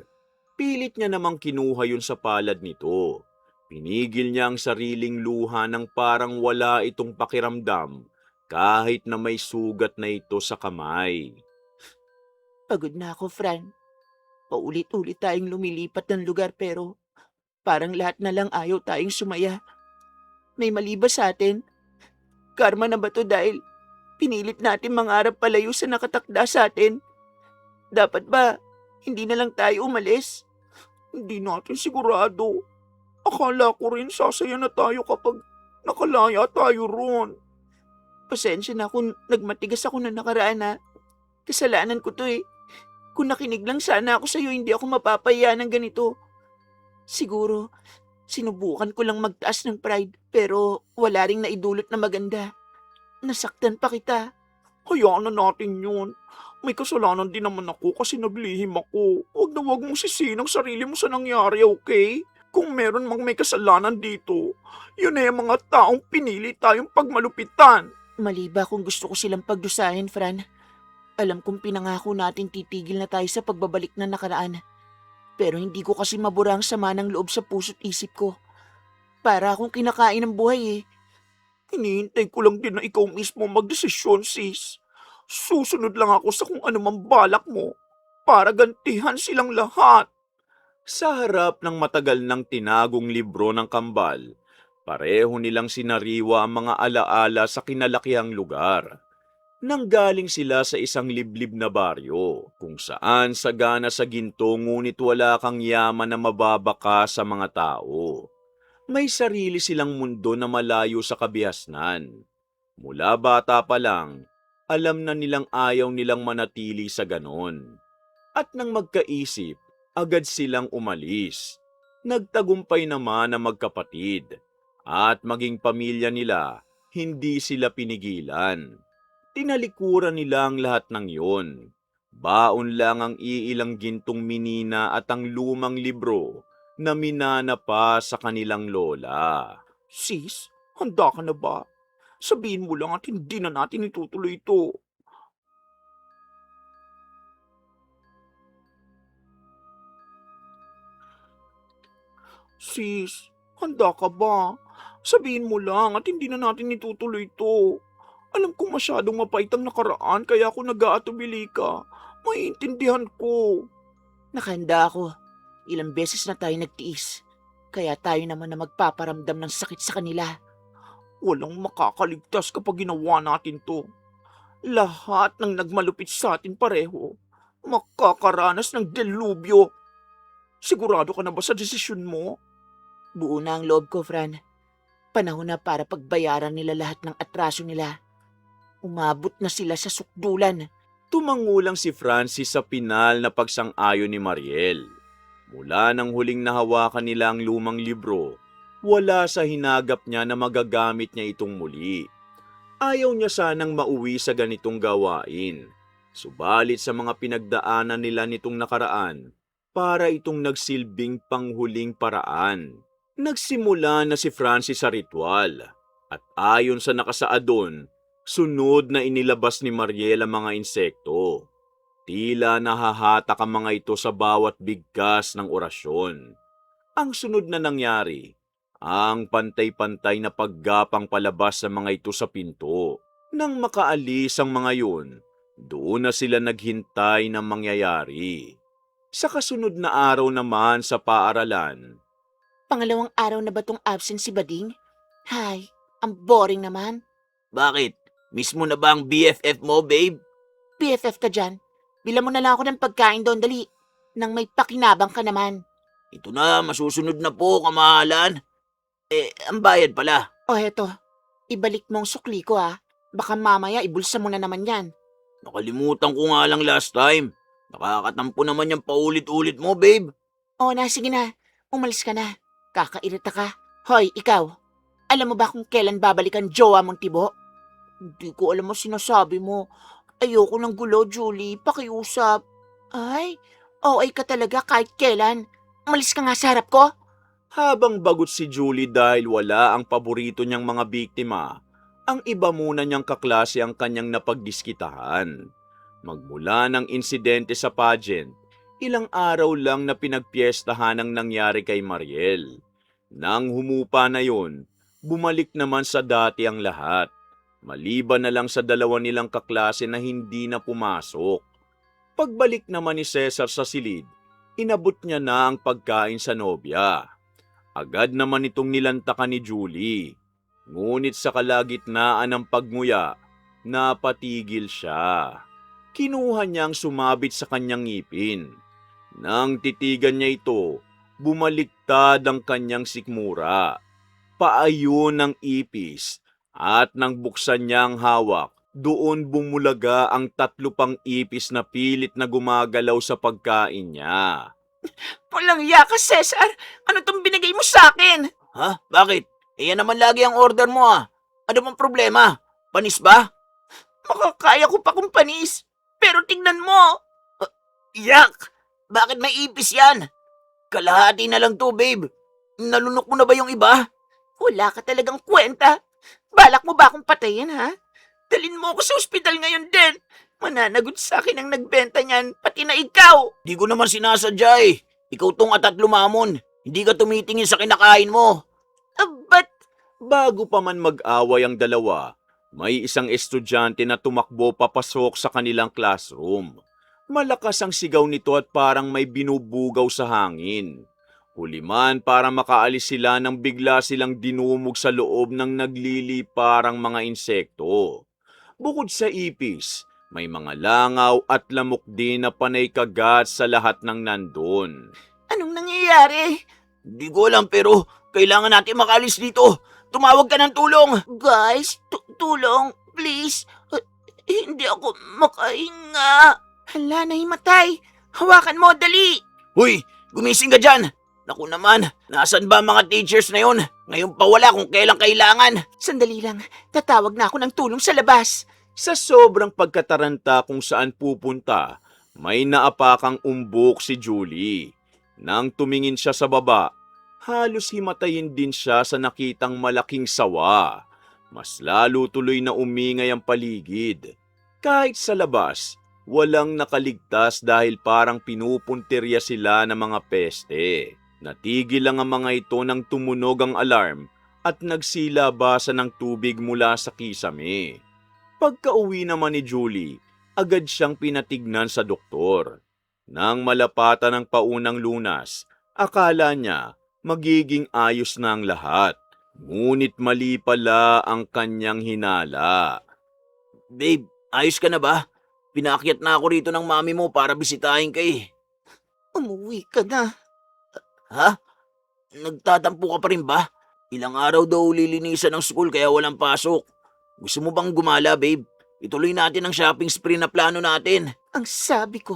Pilit niya namang kinuha yun sa palad nito. Pinigil niya ang sariling luha ng parang wala itong pakiramdam kahit na may sugat na ito sa kamay. Pagod na ako, Fran. Paulit-ulit tayong lumilipat ng lugar pero parang lahat na lang ayaw tayong sumaya. May mali ba sa atin? Karma na ba to dahil pinilit natin mangarap palayo sa nakatakda sa atin? Dapat ba hindi na lang tayo umalis? Hindi natin sigurado. Akala ko rin sasaya na tayo kapag Nakalaya tayo ron. Pasensya na kung nagmatigas ako na nakaraan na. Kasalanan ko to eh. Kung nakinig lang sana ako sa'yo, hindi ako mapapaya ng ganito. Siguro, sinubukan ko lang magtaas ng pride, pero wala ring naidulot na maganda. Nasaktan pa kita. Hayaan na natin yun. May kasalanan din naman ako kasi naglihim ako. Huwag na huwag mong sisihin ang sarili mo sa nangyari, okay? Kung meron mang may kasalanan dito, yun ay ang mga taong pinili tayong pagmalupitan. Mali ba kung gusto ko silang pagdusahin, Fran? Alam kong pinangako natin titigil na tayo sa pagbabalik na nakaraan. Pero hindi ko kasi mabura ang sama ng loob sa puso't isip ko. Para akong kinakain ng buhay eh. Hinihintay ko lang din na ikaw mismo magdesisyon, sis. Susunod lang ako sa kung ano mang balak mo para gantihan silang lahat. Sa harap ng matagal ng tinagong libro ng kambal, pareho nilang sinariwa ang mga alaala sa kinalakihang lugar. Nanggaling sila sa isang liblib na baryo, kung saan sagana sa ginto ngunit wala kang yaman na mababaka sa mga tao. May sarili silang mundo na malayo sa kabihasnan. Mula bata pa lang, alam na nilang ayaw nilang manatili sa ganon. At nang magkaisip, agad silang umalis. Nagtagumpay naman ang magkapatid. At maging pamilya nila, hindi sila pinigilan. Tinalikuran nila ang lahat ng yon. Baon lang ang iilang gintong minina at ang lumang libro na minana pa sa kanilang lola. Sis, handa ka na ba? Sabihin mo lang at hindi na natin itutuloy ito. Sis, handa ka ba? Sabihin mo lang at hindi na natin itutuloy ito. Alam kong masyadong mapait ang nakaraan kaya ako nag-aatubili ka. Maiintindihan ko. Nakahanda ako. Ilang beses na tayo nagtiis. Kaya tayo naman na magpaparamdam ng sakit sa kanila. Walang makakaligtas kapag ginawa natin to. Lahat ng nagmalupit sa atin pareho, makakaranas ng delubyo. Sigurado ka na ba sa desisyon mo? Buo na ang loob ko, Fran. Panahon na para pagbayaran nila lahat ng atraso nila. Umabot na sila sa sukdulan. Tumangulang si Francis sa pinal na pagsang-ayon ni Mariel. Mula nang huling nahawakan nila ang lumang libro, wala sa hinagap niya na magagamit niya itong muli. Ayaw niya sanang mauwi sa ganitong gawain. Subalit sa mga pinagdaanan nila nitong nakaraan, para itong nagsilbing panghuling paraan. Nagsimula na si Francis sa ritual, at ayon sa nakasaad doon, sunod na inilabas ni Mariel ang mga insekto. Tila nahahatak ang mga ito sa bawat bigkas ng orasyon. Ang sunod na nangyari, ang pantay-pantay na paggapang palabas sa mga ito sa pinto. Nang makaalis ang mga yun, doon na sila naghintay ng mangyayari. Sa kasunod na araw naman sa paaralan, Pangalawang araw na ba tong absent si Bading? Hay, ang boring naman. Bakit? Mismo na ba ang BFF mo, babe? BFF ka dyan. Bilang mo na lang ako ng pagkain doon, dali. Nang may pakinabang ka naman. Ito na, masusunod na po, kamahalan. Ang bayad pala. O heto, ibalik mo ang sukli ko ah. Baka mamaya ibulsa mo na naman yan. Nakalimutan ko nga lang last time. Nakakatampo naman yung paulit-ulit mo, babe. O na, sige na. Umalis ka na. Kakairita ka. Hoy, ikaw. Alam mo ba kung kailan babalikan jowa mong tibo? Hindi ko alam ang sinasabi mo. Ayoko ng gulo, Julie. Pakiusap. Ay, OA ka talaga kahit kailan. Umalis ka nga sa harap ko. habang bagot si Julie dahil wala ang paborito niyang mga biktima, ang iba muna niyang kaklase ang kanyang napagdiskitahan. Magmula ng insidente sa pageant, ilang araw lang na pinagpiestahan ang nangyari kay Mariel. Nang humupa na yon, bumalik naman sa dati ang lahat. Maliban na lang sa dalawa nilang kaklase na hindi na pumasok. Pagbalik naman ni Cesar sa silid, inabot niya na ang pagkain sa nobya. Agad naman itong nilantakan ni Julie. Ngunit sa kalagitnaan ng pagmuya, napatigil siya. Kinuha niyang sumabit sa kanyang ngipin. Nang titigan niya ito, bumaliktad ang kanyang sikmura. paayo ng ipis at nang buksan niya ang hawak, doon bumulaga ang 3 pang ipis na pilit na gumagalaw sa pagkain niya. Walang iya ka, Cesar! Ano tong binigay mo sa akin? Ha? Bakit? Yan naman lagi ang order mo ah. Ano bang problema? Panis ba? Makakaya ko pa kung panis. Pero tingnan mo! Yak! Bakit may ipis yan? Kalahati na lang to, babe. Nalunok mo na ba yung iba? Wala ka talagang kwenta. Balak mo ba akong patayin, ha? Dalin mo ako sa ospital ngayon din. Mananagot sa akin ang nagbenta niyan, pati na ikaw. Di ko naman sinasadya eh. Ikaw tong atat lumamon. Hindi ka tumitingin sa kinakain mo. Ba't Bago pa man mag-away ang dalawa, may isang estudyante na tumakbo papasok sa kanilang classroom. Malakas ang sigaw nito at parang may binubugaw sa hangin. Huli man para makaalis sila nang bigla silang dinumog sa loob ng nagliliparang mga insekto. Bukod sa ipis, may mga langaw at lamok din na panay kagat sa lahat ng nandun. anong nangyayari? Di ko alam pero kailangan natin makaalis dito. Tumawag ka ng tulong. Guys, tulong, please. Hindi ako makahinga. Hala, nahimatay. Hawakan mo, dali. Hoy, gumising ka dyan. Naku naman, nasan ba ang mga teachers na yun? Ngayon pa wala kung kailan kailangan. Sandali lang, tatawag na ako ng tulong sa labas. Sa sobrang pagkataranta kung saan pupunta, may naapakang umbok si Julie. Nang tumingin siya sa baba, halos himatayin din siya sa nakitang malaking sawa. Mas lalo tuloy na umingay ang paligid. Kahit sa labas, walang nakaligtas dahil parang pinupuntirya sila ng mga peste. Natigil lang ang mga ito nang tumunog ang alarm at nagsilabasan ng tubig mula sa kisame. Pagka-uwi naman ni Julie, agad siyang pinatignan sa doktor. Nang malapatan ng paunang lunas, akala niya magiging ayos na ang lahat. Ngunit mali pala ang kanyang hinala. Babe, ayos ka na ba? Pinaakyat na ako rito ng mami mo para bisitahin ka eh. Umuwi ka na. Ha? Nagtatampo ka pa rin ba? Ilang araw daw lilinisan ng school kaya walang pasok. Gusto mo bang gumala, babe? Ituloy natin ang shopping spree na plano natin. Ang sabi ko,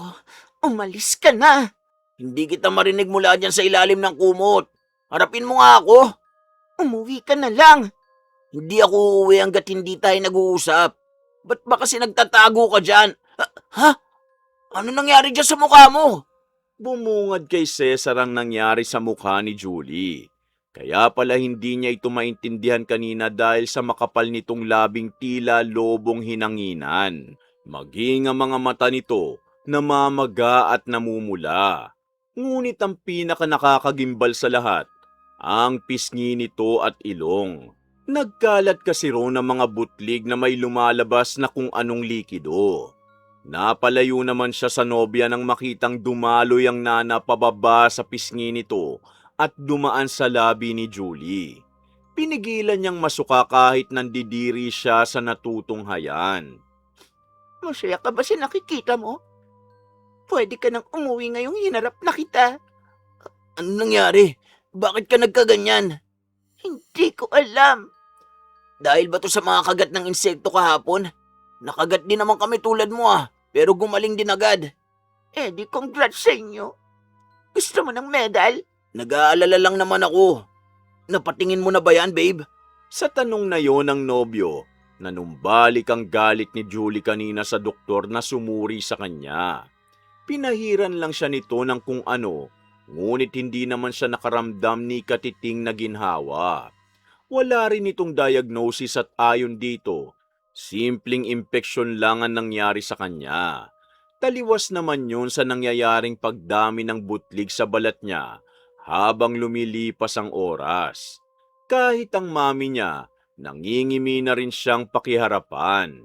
umalis ka na. Hindi kita marinig mula dyan sa ilalim ng kumot. Harapin mo nga ako. Umuwi ka na lang. Hindi ako uuwi hanggat hindi tayo nag-uusap. Ba't ba kasi nagtatago ka dyan? Ha? Ano nangyari dyan sa mukha mo? Bumungad kay Cesar ang nangyari sa mukha ni Julie. Kaya pala hindi niya ito maintindihan kanina dahil sa makapal nitong labing tila lobong hinanginan. Maging ang mga mata nito namamaga at namumula. Ngunit ang pinaka nakakagimbal sa lahat, ang pisngi nito at ilong. Nagkalat kasi roon ng mga butlig na may lumalabas na kung anong likido. Napalayo naman siya sa nobya nang makitang dumaloy ang nana pababa sa pisngi nito at dumaan sa labi ni Julie. Pinigilan niyang masuka kahit nandidiri siya sa natutunghayan. Masaya ka ba sa nakikita mo? Pwede ka nang umuwi ngayong hinarap na kita. Ano nangyari? Bakit ka nagkaganyan? Hindi ko alam. Dahil ba to sa mga kagat ng insekto kahapon? Nakagat din naman kami tulad mo ah, pero gumaling din agad. Di congrats sa inyo. Gusto mo ng medal? Nag-aalala lang naman ako. Napatingin mo na ba yan, babe? Sa tanong na yon ng nobyo, nanumbalik ang galit ni Julie kanina sa doktor na sumuri sa kanya. Pinahiran lang siya nito ng kung ano, ngunit hindi naman siya nakaramdam ni katiting na ginhawa. Wala rin itong diagnosis at ayon dito, simpleng impeksyon lang ang nangyari sa kanya. Taliwas naman yun sa nangyayaring pagdami ng butlig sa balat niya habang lumilipas ang oras. Kahit ang mami niya, nangingimi na rin siyang pakiharapan.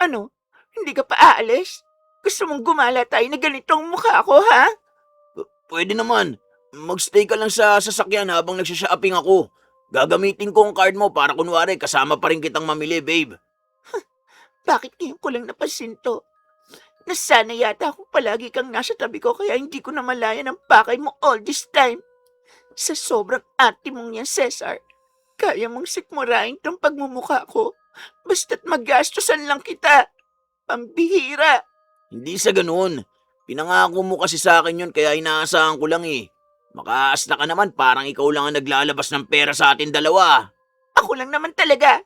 Ano? Hindi ka pa aalis? Gusto mong gumala tayo na ganitong mukha ko, ha? Pwede naman. Magstay ka lang sa sasakyan habang nagsha-shopping ako. Gagamitin ko ang card mo para kunwari kasama pa rin kitang mamili, babe. Bakit ngayon ko lang napansin to? Nasana yata akong palagi kang nasa tabi ko kaya hindi ko namalayan ang pakay mo all this time. Sa sobrang ate mong yan, Cesar. Kaya mong sikmurain tong pagmumukha ko. Basta't maggastusan lang kita. Pambihira. Hindi sa ganun. Pinangako mo kasi sa akin yun kaya inaasahan ko lang eh. Makaasla ka naman parang ikaw lang ang naglalabas ng pera sa atin dalawa. Ako lang naman talaga.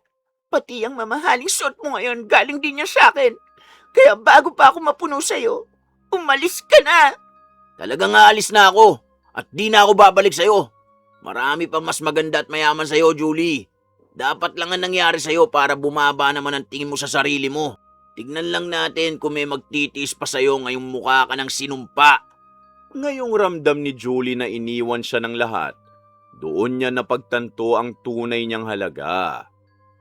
Pati ang mamahaling suot mo ngayon galing din yan sa akin. Kaya bago pa ako mapuno sa'yo, umalis ka na. Talagang aalis na ako at di na ako babalik sa'yo. Marami pa mas maganda at mayaman sa'yo, Julie. Dapat lang ang nangyari sa'yo para bumaba naman ang tingin mo sa sarili mo. Tignan lang natin kung may magtitiis pa sa'yo ngayong mukha ka ng sinumpa. Ngayong ramdam ni Julie na iniwan siya ng lahat, doon niya napagtanto ang tunay niyang halaga.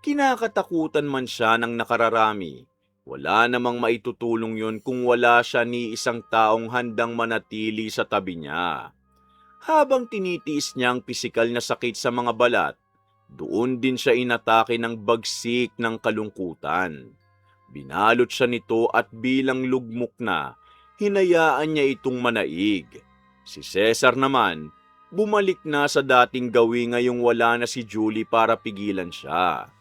Kinakatakutan man siya ng nakararami, wala namang maitutulong yun kung wala siya ni isang taong handang manatili sa tabi niya. Habang tinitiis niya ang pisikal na sakit sa mga balat, doon din siya inatake ng bagsik ng kalungkutan. Binalot siya nito at bilang lugmok na, hinayaan niya itong manaig. Si Cesar naman, bumalik na sa dating gawi ngayong wala na si Julie para pigilan siya.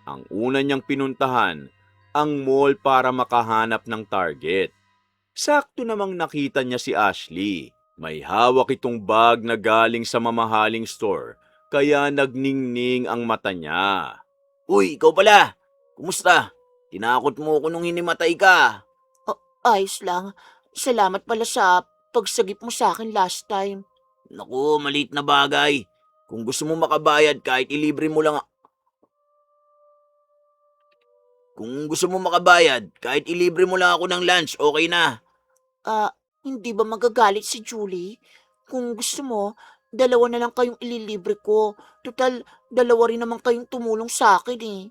Ang una niyang pinuntahan, ang mall para makahanap ng target. Sakto namang nakita niya si Ashley. May hawak itong bag na galing sa mamahaling store, kaya nagningning ang mata niya. Uy, ikaw pala. Kumusta? Tinakot mo ko nung hinimatay ka. Ayos lang. Salamat pala sa pagsagip mo sa akin last time. Naku, maliit na bagay. Kung gusto mo makabayad kahit ilibre mo lang ako ng lunch, okay na. Hindi ba magagalit si Julie? Kung gusto mo, dalawa na lang kayong ililibre ko. Total, dalawa rin naman kayong tumulong sa akin eh.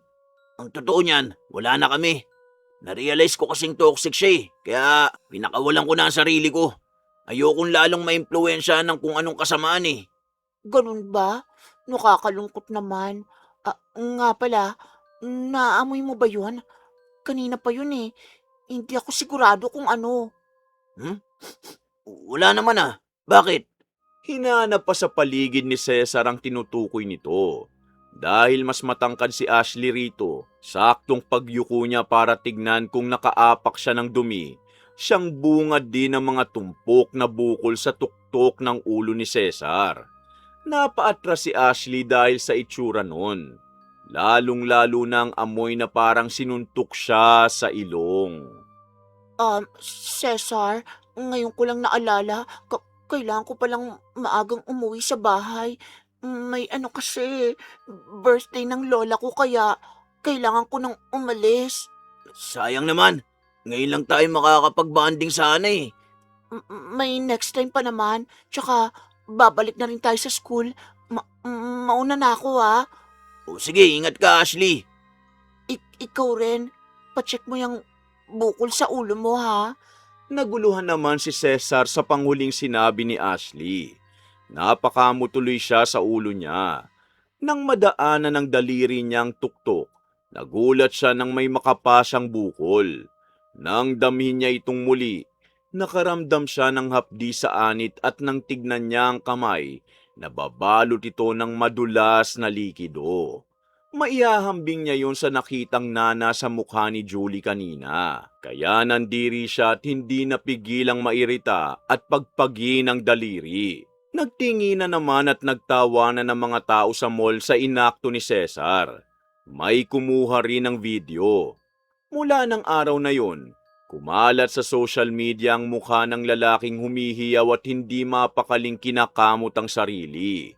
Ang totoo niyan, wala na kami. Narealize ko kasing toxic siya eh, kaya pinakawalan ko na ang sarili ko. Ayokong lalong maimpluwensya ng kung anong kasamaan eh. Ganun ba? Nakakalungkot naman. Nga pala, naamoy mo ba yun? Kanina pa yun eh. Hindi ako sigurado kung ano. Wala naman ah. Bakit? Hinanap pa sa paligid ni Cesar ang tinutukoy nito. Dahil mas matangkad si Ashley rito, saktong pagyuko niya para tignan kung nakaapak siya ng dumi, siyang bungad din ng mga tumpok na bukol sa tuktok ng ulo ni Cesar. Napaatras si Ashley dahil sa itsura nun. Lalong-lalo na ang amoy na parang sinuntok siya sa ilong. Cesar, ngayon ko lang naalala, kailangan ko palang maagang umuwi sa bahay. May ano kasi, birthday ng lola ko kaya kailangan ko nang umalis. Sayang naman. Ngayon lang tayo makakapag-bonding sana eh. May next time pa naman, tsaka babalik na rin tayo sa school. Mauna na ako ha. O sige, ingat ka Ashley. Ikaw rin, pacheck mo yung bukol sa ulo mo ha. Naguluhan naman si Cesar sa panghuling sinabi ni Ashley. Napakamutuloy siya sa ulo niya. Nang madaanan ng daliri niyang tuktok, nagulat siya nang may makapasyang bukol. Nang damhin niya itong muli, nakaramdam siya ng hapdi sa anit at nang tignan niya ang kamay, nababalot ito ng madulas na likido. Maihahambing niya yon sa nakitang nana sa mukha ni Julie kanina. Kaya nandiri siya at hindi napigilang mairita at pagpagi ng daliri. Nagtinginan naman at nagtawanan ng mga tao sa mall sa inakto ni Cesar. May kumuha rin ng video. Mula ng araw na yon, kumalat sa social media ang mukha ng lalaking humihiyaw at hindi mapakaling kinakamot ang sarili.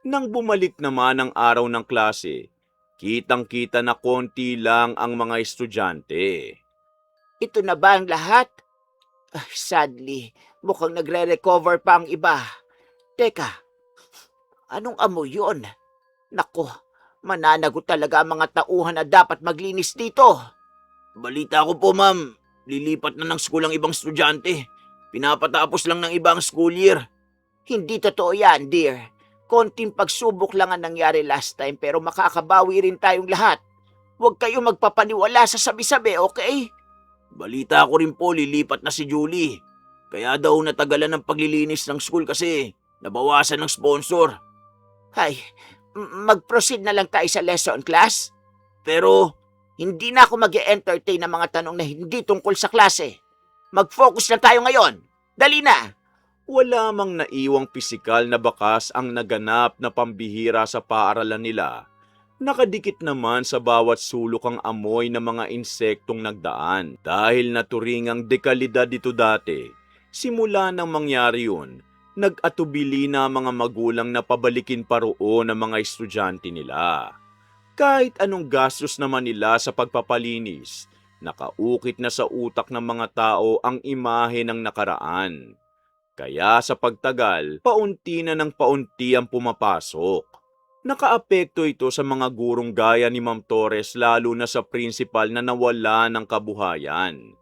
Nang bumalik naman ang araw ng klase, kitang-kita na konti lang ang mga estudyante. Ito na ba ang lahat? Sadly, mukhang nagre-recover pa ang iba. Teka, anong amoy yun? Nako, mananagot talaga ang mga tauhan na dapat maglinis dito. Balita ko po ma'am, lilipat na ng school ang ibang estudyante. Pinapatapos lang ng ibang school year. Hindi totoo yan, dear. Konting pagsubok lang ang nangyari last time pero makakabawi rin tayong lahat. Huwag kayong magpapaniwala sa sabi-sabi, okay? Balita ko rin po lilipat na si Julie. Kaya daw natagalan ng paglilinis ng school kasi nabawasan ng sponsor. Ay, mag-proceed na lang tayo sa lesson class. Pero hindi na ako mag-entertain ng mga tanong na hindi tungkol sa klase. Mag-focus na tayo ngayon. Dali na! Wala mang naiwang pisikal na bakas ang naganap na pambihira sa paaralan nila. Nakadikit naman sa bawat sulok ang amoy ng mga insektong nagdaan. Dahil naturingang dekalidad ito dati, simula nang mangyari yun, nag-atubili na ang mga magulang na pabalikin pa roon ang mga estudyante nila. Kahit anong gastos naman nila sa pagpapalinis, nakaukit na sa utak ng mga tao ang imahe ng nakaraan. Kaya sa pagtagal, paunti na ng paunti ang pumapasok. Nakaapekto ito sa mga gurong gaya ni Ma'am Torres lalo na sa principal na nawala ng kabuhayan.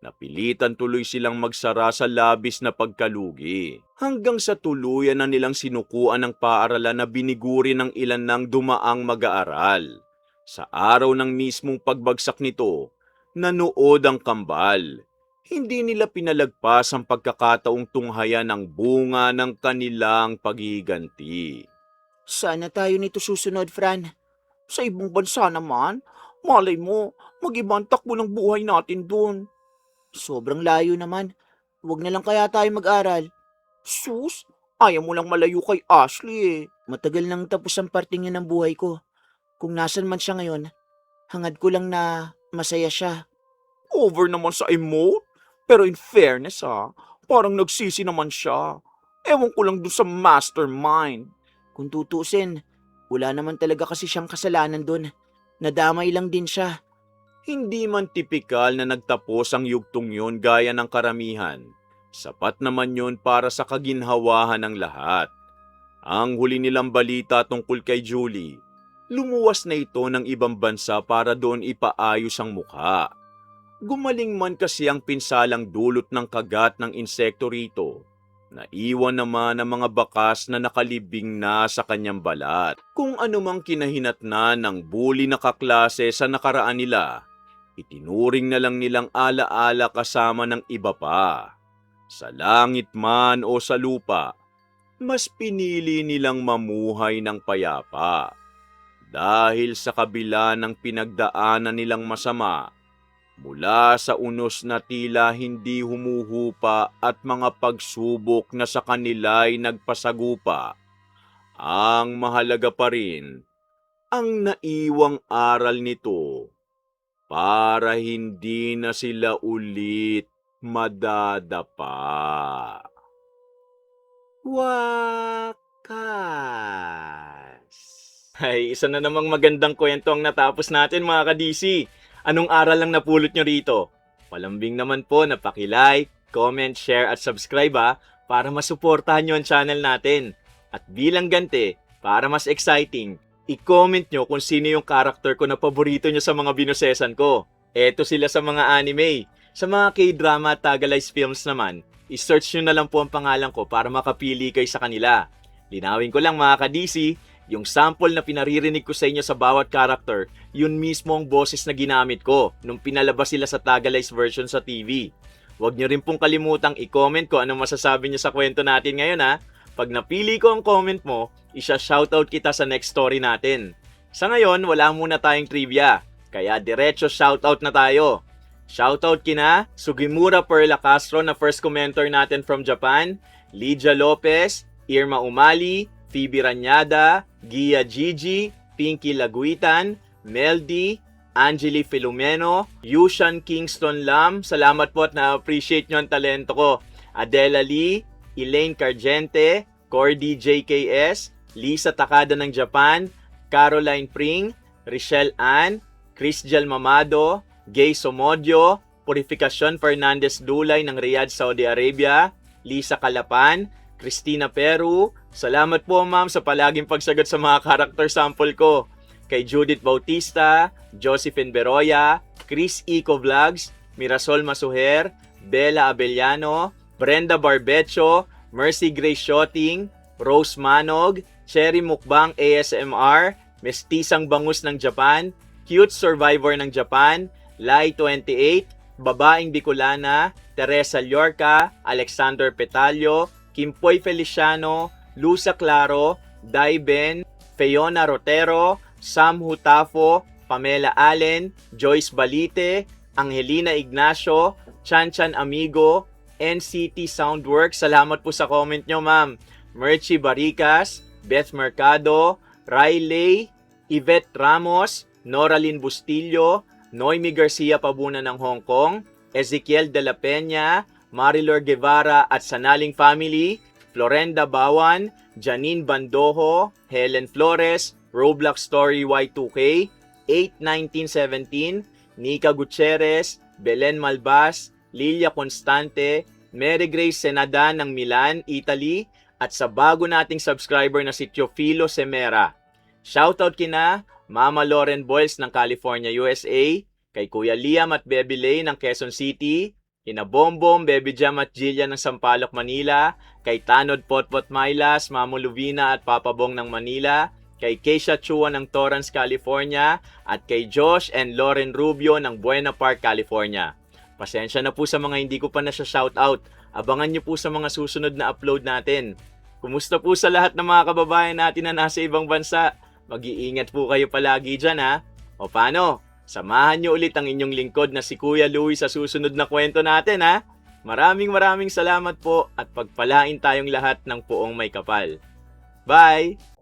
Napilitan tuloy silang magsara sa labis na pagkalugi. Hanggang sa tuluyan na nilang sinukuan ng paaralan na biniguri ng ilan ng dumaang mag-aaral. Sa araw ng mismong pagbagsak nito, nanood ang kambal. Hindi nila pinalagpas ang pagkakataong tunghayan ang bunga ng kanilang pagiganti. Sana tayo nito susunod, Fran. Sa ibang bansa naman, malay mo, mag-ibang takbo ng buhay natin dun. Sobrang layo naman. Huwag na lang kaya tayo mag-aral. Sus, ayaw mo lang malayo kay Ashley eh. Matagal nang tapos ang parting yun ng buhay ko. Kung nasan man siya ngayon, hangad ko lang na masaya siya. Over naman sa emote. Pero in fairness parang nagsisi naman siya. Ewan ko lang dun sa mastermind. Kung tutusin, wala naman talaga kasi siyang kasalanan dun. Nadamay lang din siya. Hindi man tipikal na nagtapos ang yugtong yun gaya ng karamihan. Sapat naman yun para sa kaginhawahan ng lahat. Ang huli nilang balita tungkol kay Julie, lumuwas na ito ng ibang bansa para doon ipaayos ang mukha. Gumaling man kasi ang pinsalang dulot ng kagat ng insekto rito. Naiwan naman ang mga bakas na nakalibing na sa kanyang balat. Kung anumang kinahinatnan ng bully na kaklase sa nakaraan nila, itinuring na lang nilang alaala kasama ng iba pa. Sa langit man o sa lupa, mas pinili nilang mamuhay ng payapa. Dahil sa kabila ng pinagdaanan nilang masama, mula sa unos na tila hindi humuhupa at mga pagsubok na sa kanila'y nagpasagupa, ang mahalaga pa rin ang naiwang aral nito para hindi na sila ulit madadapa. Wakas! Ay, isa na namang magandang kwento ang natapos natin mga ka-DC. Anong aral lang napulot nyo rito? Palambing naman po na paki-like, comment, share at subscribe para masuportahan nyo ang channel natin. At bilang ganti, para mas exciting, i-comment nyo kung sino yung karakter ko na paborito nyo sa mga binosesan ko. Eto sila sa mga anime. Sa mga K-drama at Tagalized films naman, i-search nyo na lang po ang pangalan ko para makapili kayo sa kanila. Linawin ko lang mga ka-DC, yung sample na pinaririnig ko sa inyo sa bawat karakter, yun mismo ang boses na ginamit ko nung pinalabas sila sa Tagalized version sa TV. Huwag nyo rin pong kalimutang i-comment ko anong masasabi nyo sa kwento natin ngayon Pag napili ko ang comment mo, isa-shoutout kita sa next story natin. Sa ngayon, wala muna tayong trivia, kaya diretso shoutout na tayo. Shoutout kina Sugimura Perla Castro na first commenter natin from Japan, Lydia Lopez, Irma Umali, Phoebe Ranyada, Gia Gigi, Pinky Laguitan, Meldy, Angeli Filomeno, Yushan Kingston Lam, salamat po at na-appreciate nyo ang talento ko. Adela Lee, Elaine Cargente, Cordy JKS, Lisa Takada ng Japan, Caroline Pring, Richelle Ann, Chrisjel Mamado, Gay Somodio, Purificacion Fernandez Dulay ng Riyadh, Saudi Arabia, Lisa Calapan, Christina Peru, salamat po ma'am sa palaging pagsagot sa mga character sample ko. Kay Judith Bautista, Josephine Beroya, Chris Eco Vlogs, Mirasol Masuher, Bella Abellano, Brenda Barbecho, Mercy Grace Shooting, Rose Manog, Cherry Mukbang ASMR, Mestisang Bangus ng Japan, Cute Survivor ng Japan, Lai 28, Babaeng Bicolana, Teresa Llorca, Alexander Petalio, Kimpoy Feliciano, Lusa Claro, Dai Ben, Fiona Rotero, Sam Hutafo, Pamela Allen, Joyce Balite, Angelina Ignacio, Chanchan Amigo, NCT Soundworks. Salamat po sa comment nyo, ma'am. Merchi Baricas, Beth Mercado, Riley, Yvette Ramos, Noraline Bustillo, Noemi Garcia Pabuna ng Hong Kong, Ezekiel De La Peña, Marilor Guevara at Sanaling Family, Florenda Bawan, Janine Bandojo, Helen Flores, Roblox Story Y2K, 81917, Nika Gutierrez, Belen Malbas, Lilia Constante, Mary Grace Senada ng Milan, Italy, at sa bago nating subscriber na si Teofilo Semera. Shoutout kina Mama Lauren Boyles ng California, USA, kay Kuya Liam at Baby Lay ng Quezon City, kina Bombom, Baby Jam at Jillian ng Sampaloc, Manila, kay Tanod Potpot Mylas, Mamo Luvina at Papa Bong ng Manila, kay Keisha Chua ng Torrance, California, at kay Josh and Lauren Rubio ng Buena Park, California. Pasensya na po sa mga hindi ko pa na siya shoutout. Abangan niyo po sa mga susunod na upload natin. Kumusta po sa lahat ng mga kababayan natin na nasa ibang bansa? Mag-iingat po kayo palagi dyan, ha? O paano? Samahan niyo ulit ang inyong lingkod na si Kuya Louie sa susunod na kwento natin, ha? Maraming salamat po at pagpalain tayong lahat ng poong may kapal. Bye!